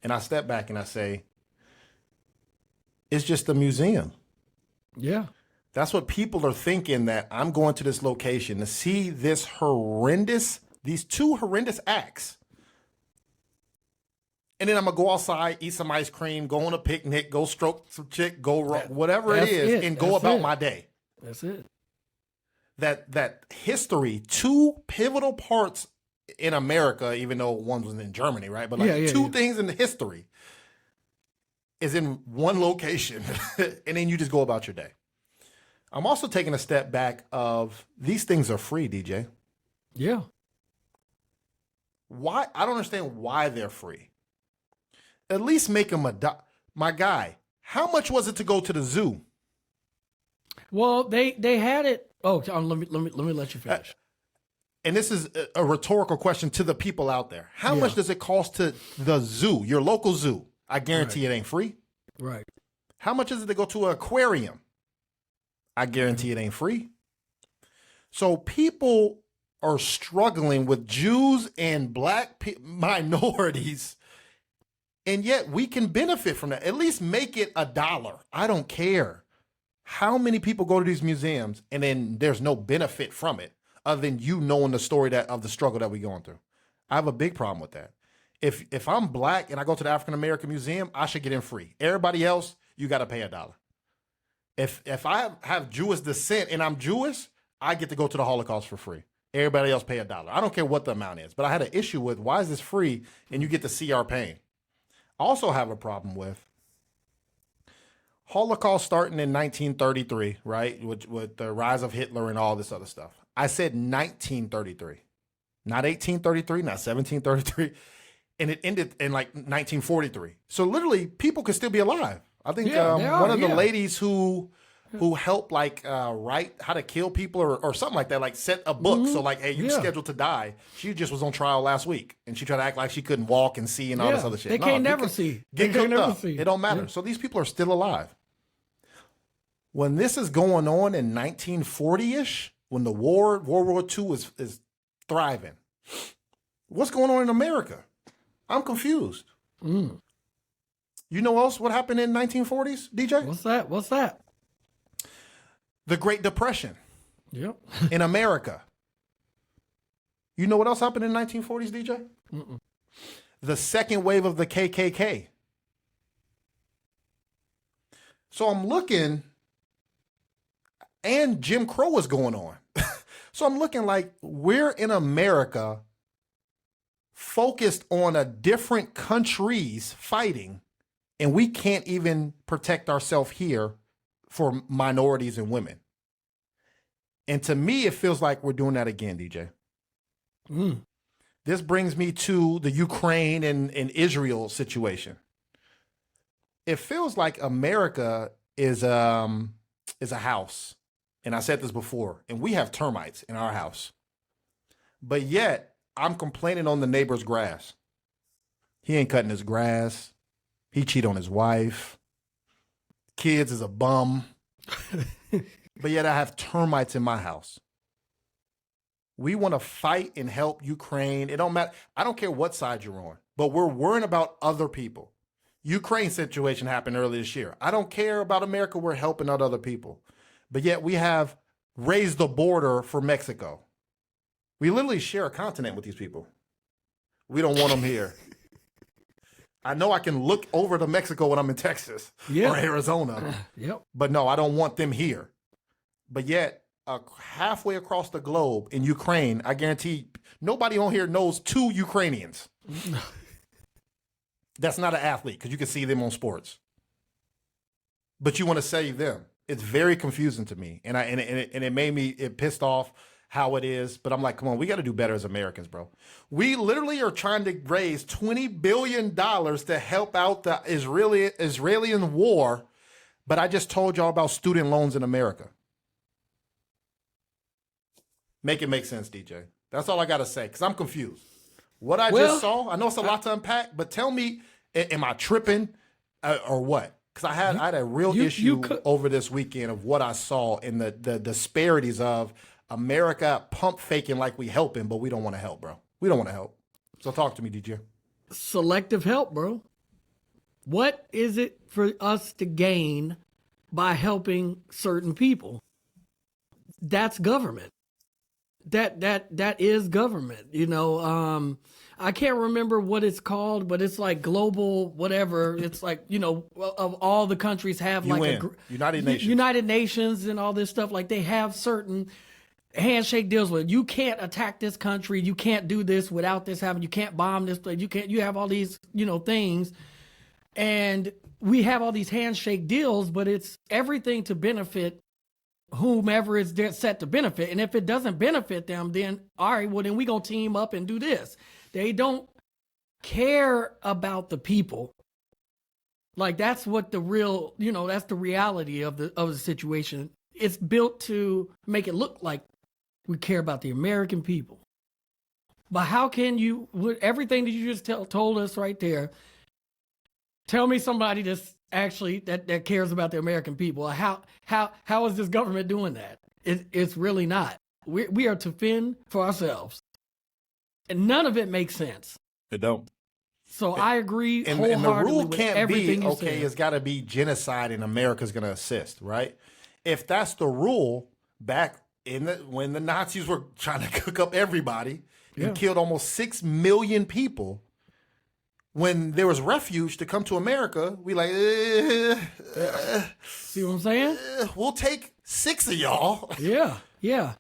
And I step back and I say, it's just a museum. Yeah. That's what people are thinking, that I'm going to this location to see these 2 horrendous acts. And then I'm going to go outside, eat some ice cream, go on a picnic, go stroke some chick, whatever it is, and go about my day. That's it. That history, 2 pivotal parts in America, even though one was in Germany, right? But 2 things in the history is in one location. And then you just go about your day. I'm also taking a step back of these things are free, DJ. Yeah. Why? I don't understand why they're free. At least make them my guy. How much was it to go to the zoo? Well, they had it. Oh, let me let you finish. And this is a rhetorical question to the people out there. How much does it cost to the zoo, your local zoo? I guarantee it ain't free. Right. How much is it to go to an aquarium? I guarantee it ain't free. So people are struggling with Jews and black minorities, and yet we can benefit from that. At least make it $1. I don't care how many people go to these museums and then there's no benefit from it other than you knowing the story of the struggle that we're going through. I have a big problem with that. If I'm black and I go to the African American Museum, I should get in free. Everybody else, you got to pay $1. If I have Jewish descent and I'm Jewish, I get to go to the Holocaust for free. Everybody else pay $1. I don't care what the amount is, but I had an issue with why is this free and you get to see our pain. I also have a problem with Holocaust starting in 1933, right? With the rise of Hitler and all this other stuff. I said 1933, not 1833, not 1733. And it ended in like 1943. So literally people could still be alive. I think one of the ladies who helped write how to kill people or something like that, like set a book. So like, hey, you're scheduled to die. She just was on trial last week and she tried to act like she couldn't walk and see and all this other shit. They can't never see. Get cooked up. It don't matter. So these people are still alive. When this is going on in 1940-ish, when the World War II is thriving, what's going on in America? I'm confused. You know else what happened in 1940s, DJ? What's that? The Great Depression. Yep. In America. You know what else happened in 1940s, DJ? Mm-mm. The second wave of the KKK. So I'm looking, and Jim Crow was going on. So I'm looking like we're in America focused on a different countries fighting, and we can't even protect ourselves here for minorities and women. And to me, it feels like we're doing that again, DJ. This brings me to the Ukraine and Israel situation. It feels like America is a house. And I said this before, and we have termites in our house. But yet, I'm complaining on the neighbor's grass. He ain't cutting his grass. He cheat on his wife. Kids is a bum. But yet I have termites in my house. We want to fight and help Ukraine. It don't matter. I don't care what side you're on, but we're worrying about other people. Ukraine situation happened earlier this year. I don't care about America. We're helping out other people. But yet we have raised the border for Mexico. We literally share a continent with these people. We don't want them here. I know I can look over to Mexico when I'm in Texas or Arizona. Yep. But no, I don't want them here. But yet, halfway across the globe in Ukraine, I guarantee nobody on here knows 2 Ukrainians. That's not an athlete because you can see them on sports. But you want to save them. It's very confusing to me. And it made me, it pissed off how it is. But I'm like, come on, we got to do better as Americans, bro. We literally are trying to raise $20 billion to help out the Israeli war. But I just told y'all about student loans in America. Make it make sense, DJ. That's all I got to say, because I'm confused. What I just saw, I know it's a lot to unpack, but tell me, am I tripping or what? Because I had a real issue over this weekend of what I saw in the disparities of America pump faking like we helping, but we don't want to help, bro. We don't want to help. So talk to me, DJ. Selective help, bro. What is it for us to gain by helping certain people? That's government. That is government. You know, I can't remember what it's called, but it's like global whatever. It's like, you know, of all the countries have like United Nations. United Nations and all this stuff. Like they have certain handshake deals with. You can't attack this country. You can't do this without this happening. You can't bomb this place. You have all these, you know, things. And we have all these handshake deals, but it's everything to benefit whomever is set to benefit. And if it doesn't benefit them, then all right, well then we gonna team up and do this. They don't care about the people. Like that's what the real, you know, that's the reality of the situation. It's built to make it look like we care about the American people. But how can you, with everything that you just told us right there, tell me somebody that's actually that cares about the American people? How is this government doing that? It's really not. We are to fend for ourselves, and none of it makes sense. It don't. So I agree and wholeheartedly the rule with can't everything be you okay. said. It's got to be genocide, and America's going to assist, right? If that's the rule, back in when the Nazis were trying to cook up everybody and killed almost 6 million people. When there was refuge to come to America, we like, see what I'm saying? We'll take 6 of y'all. Yeah.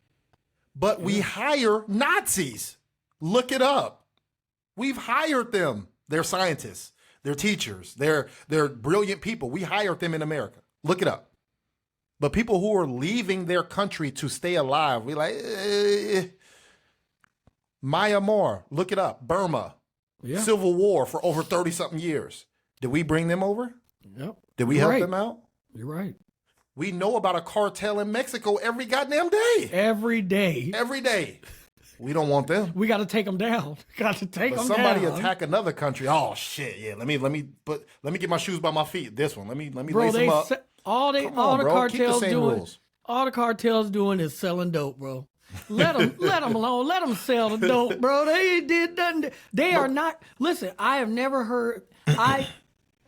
But we hire Nazis. Look it up. We've hired them. They're scientists. They're teachers. They're brilliant people. We hired them in America. Look it up. But people who are leaving their country to stay alive, we like, Myanmar. Look it up. Burma. Yeah. Civil War for over 30-something years. Did we bring them over? Yep. Did we help them out? You're right. We know about a cartel in Mexico every goddamn day. Every day. We don't want them. We got to take them down. Got to take them down. Somebody attack another country. Oh shit! Yeah, let me get my shoes by my feet. This one. Let me lace them up. All the bro. Keep the cartels same doing, rules. all the cartels doing is selling dope, bro. Let them alone. Let them sell the dope, bro. They ain't did nothing. They are not. Listen, I have never heard.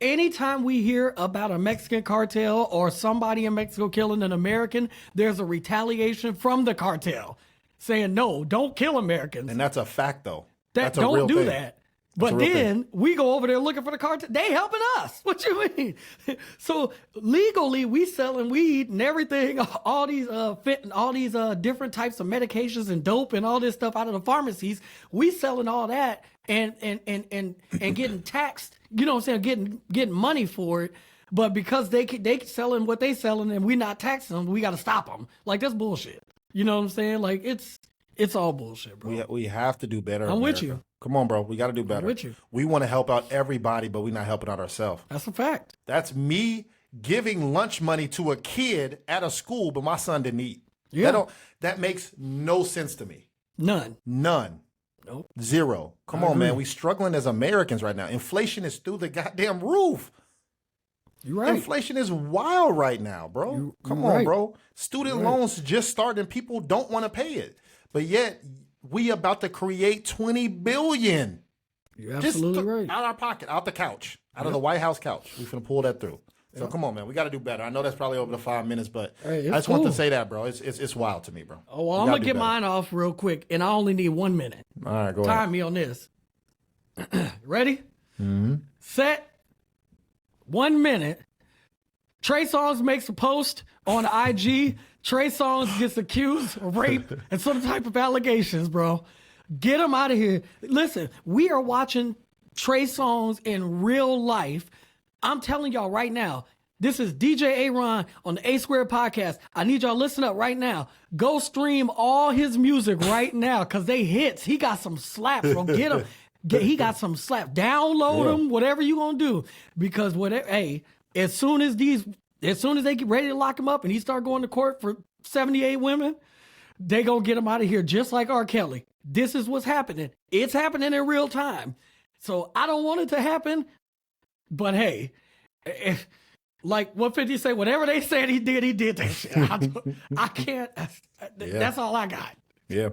Anytime we hear about a Mexican cartel or somebody in Mexico killing an American, there's a retaliation from the cartel saying, no, don't kill Americans. And that's a fact, though. That That's a don't real do thing. that. But then we go over there looking for the cartel. They helping us. What you mean? So legally, we selling weed and everything, all these different types of medications and dope and all this stuff out of the pharmacies. We selling all that and getting taxed. You know what I'm saying? Getting money for it. But because they selling what they selling and we not taxing them, we got to stop them. Like, that's bullshit. You know what I'm saying? Like, it's all bullshit, bro. We have to do better. I'm with you. Come on, bro. We got to do better. I'm with you. We want to help out everybody, but we're not helping out ourselves. That's a fact. That's me giving lunch money to a kid at a school, but my son didn't eat. Yeah. That makes no sense to me. None. Nope. Zero. Come on, man. We struggling as Americans right now. Inflation is through the goddamn roof. You're right. Inflation is wild right now, bro. Come on, bro. Student loans just started and people don't want to pay it. But yet we about to create $20 billion. You're absolutely right. Out of our pocket, out the couch, out of the White House couch. We're going to pull that through. So come on, man. We got to do better. I know that's probably over the 5 minutes, but I just want to say that, bro. It's wild to me, bro. Oh, well, I'm going to get mine off real quick, and I only need 1 minute. All right, go ahead. Time me on this. Ready? Mm-hmm. Set. 1 minute. Trey Songz makes a post on IG. Trey Songz gets accused of rape and some type of allegations, bro. Get him out of here. Listen, we are watching Trey Songz in real life. I'm telling y'all right now, this is DJ Aaron on the A Squared podcast. I need y'all to listen up right now. Go stream all his music right now because they hits. He got some slaps, bro. Get him. He got some slaps. Download them, whatever you gonna do. Because as soon as they get ready to lock him up and he start going to court for 78 women, they gonna get him out of here just like R. Kelly. This is what's happening. It's happening in real time. So I don't want it to happen, but hey, like what 50 say, whatever they said he did that shit. I can't. That's all I got. Yeah.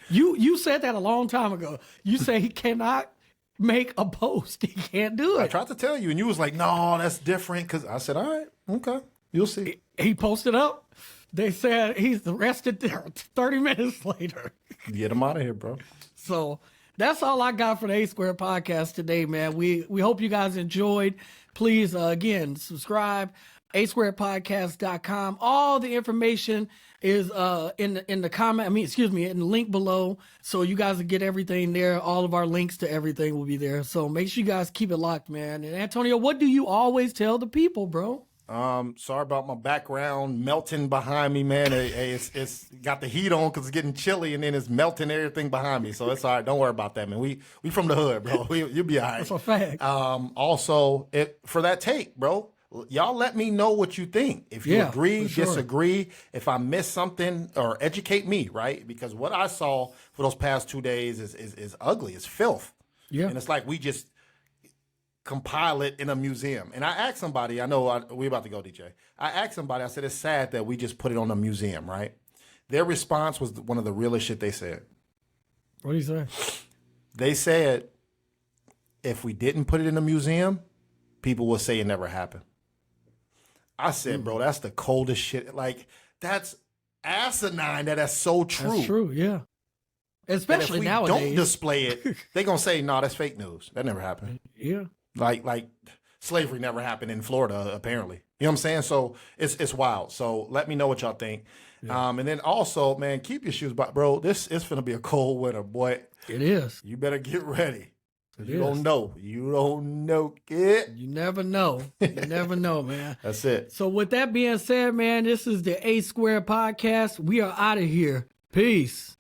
You said that a long time ago. You say he cannot make a post. He can't do it. I tried to tell you, and you was like, no, that's different. Because I said, all right, okay, you'll see. He posted up. They said he's arrested there 30 minutes later. Get him out of here, bro. So that's all I got for the A Square podcast today, man. We hope you guys enjoyed. Please, again, subscribe, asquaredpodcast.com. All the information is in the comment. In the link below. So you guys will get everything there. All of our links to everything will be there. So make sure you guys keep it locked, man. And Antonio, what do you always tell the people, bro? Sorry about my background melting behind me, man. It's got the heat on because it's getting chilly, and then it's melting everything behind me. So it's all right. Don't worry about that, man. We from the hood, bro. You'll be all right. That's a fact. Also, for that take, bro, y'all let me know what you think. If you agree, disagree, if I missed something, or educate me, right? Because what I saw for those past 2 days is ugly. It's filth. Yeah. And it's like we just compile it in a museum. And I asked somebody, we're about to go, DJ. I asked somebody, I said, it's sad that we just put it on a museum, right? Their response was one of the realest shit they said. What do you say? They said, if we didn't put it in a museum, people would say it never happened. I said, bro, that's the coldest shit. Like, that's asinine that's so true. That's true, yeah. Especially nowadays. If we don't display it, they're going to say, no, that's fake news. That never happened. Yeah. Like slavery never happened in Florida, apparently. You know what I'm saying? So it's wild. So let me know what y'all think. Yeah. And then also, man, keep your shoes, bro. This is going to be a cold winter, boy. It is. You better get ready. You don't know. You don't know, kid. You never know. You never know, man. That's it. So with that being said, man, this is the A Square podcast. We are out of here. Peace.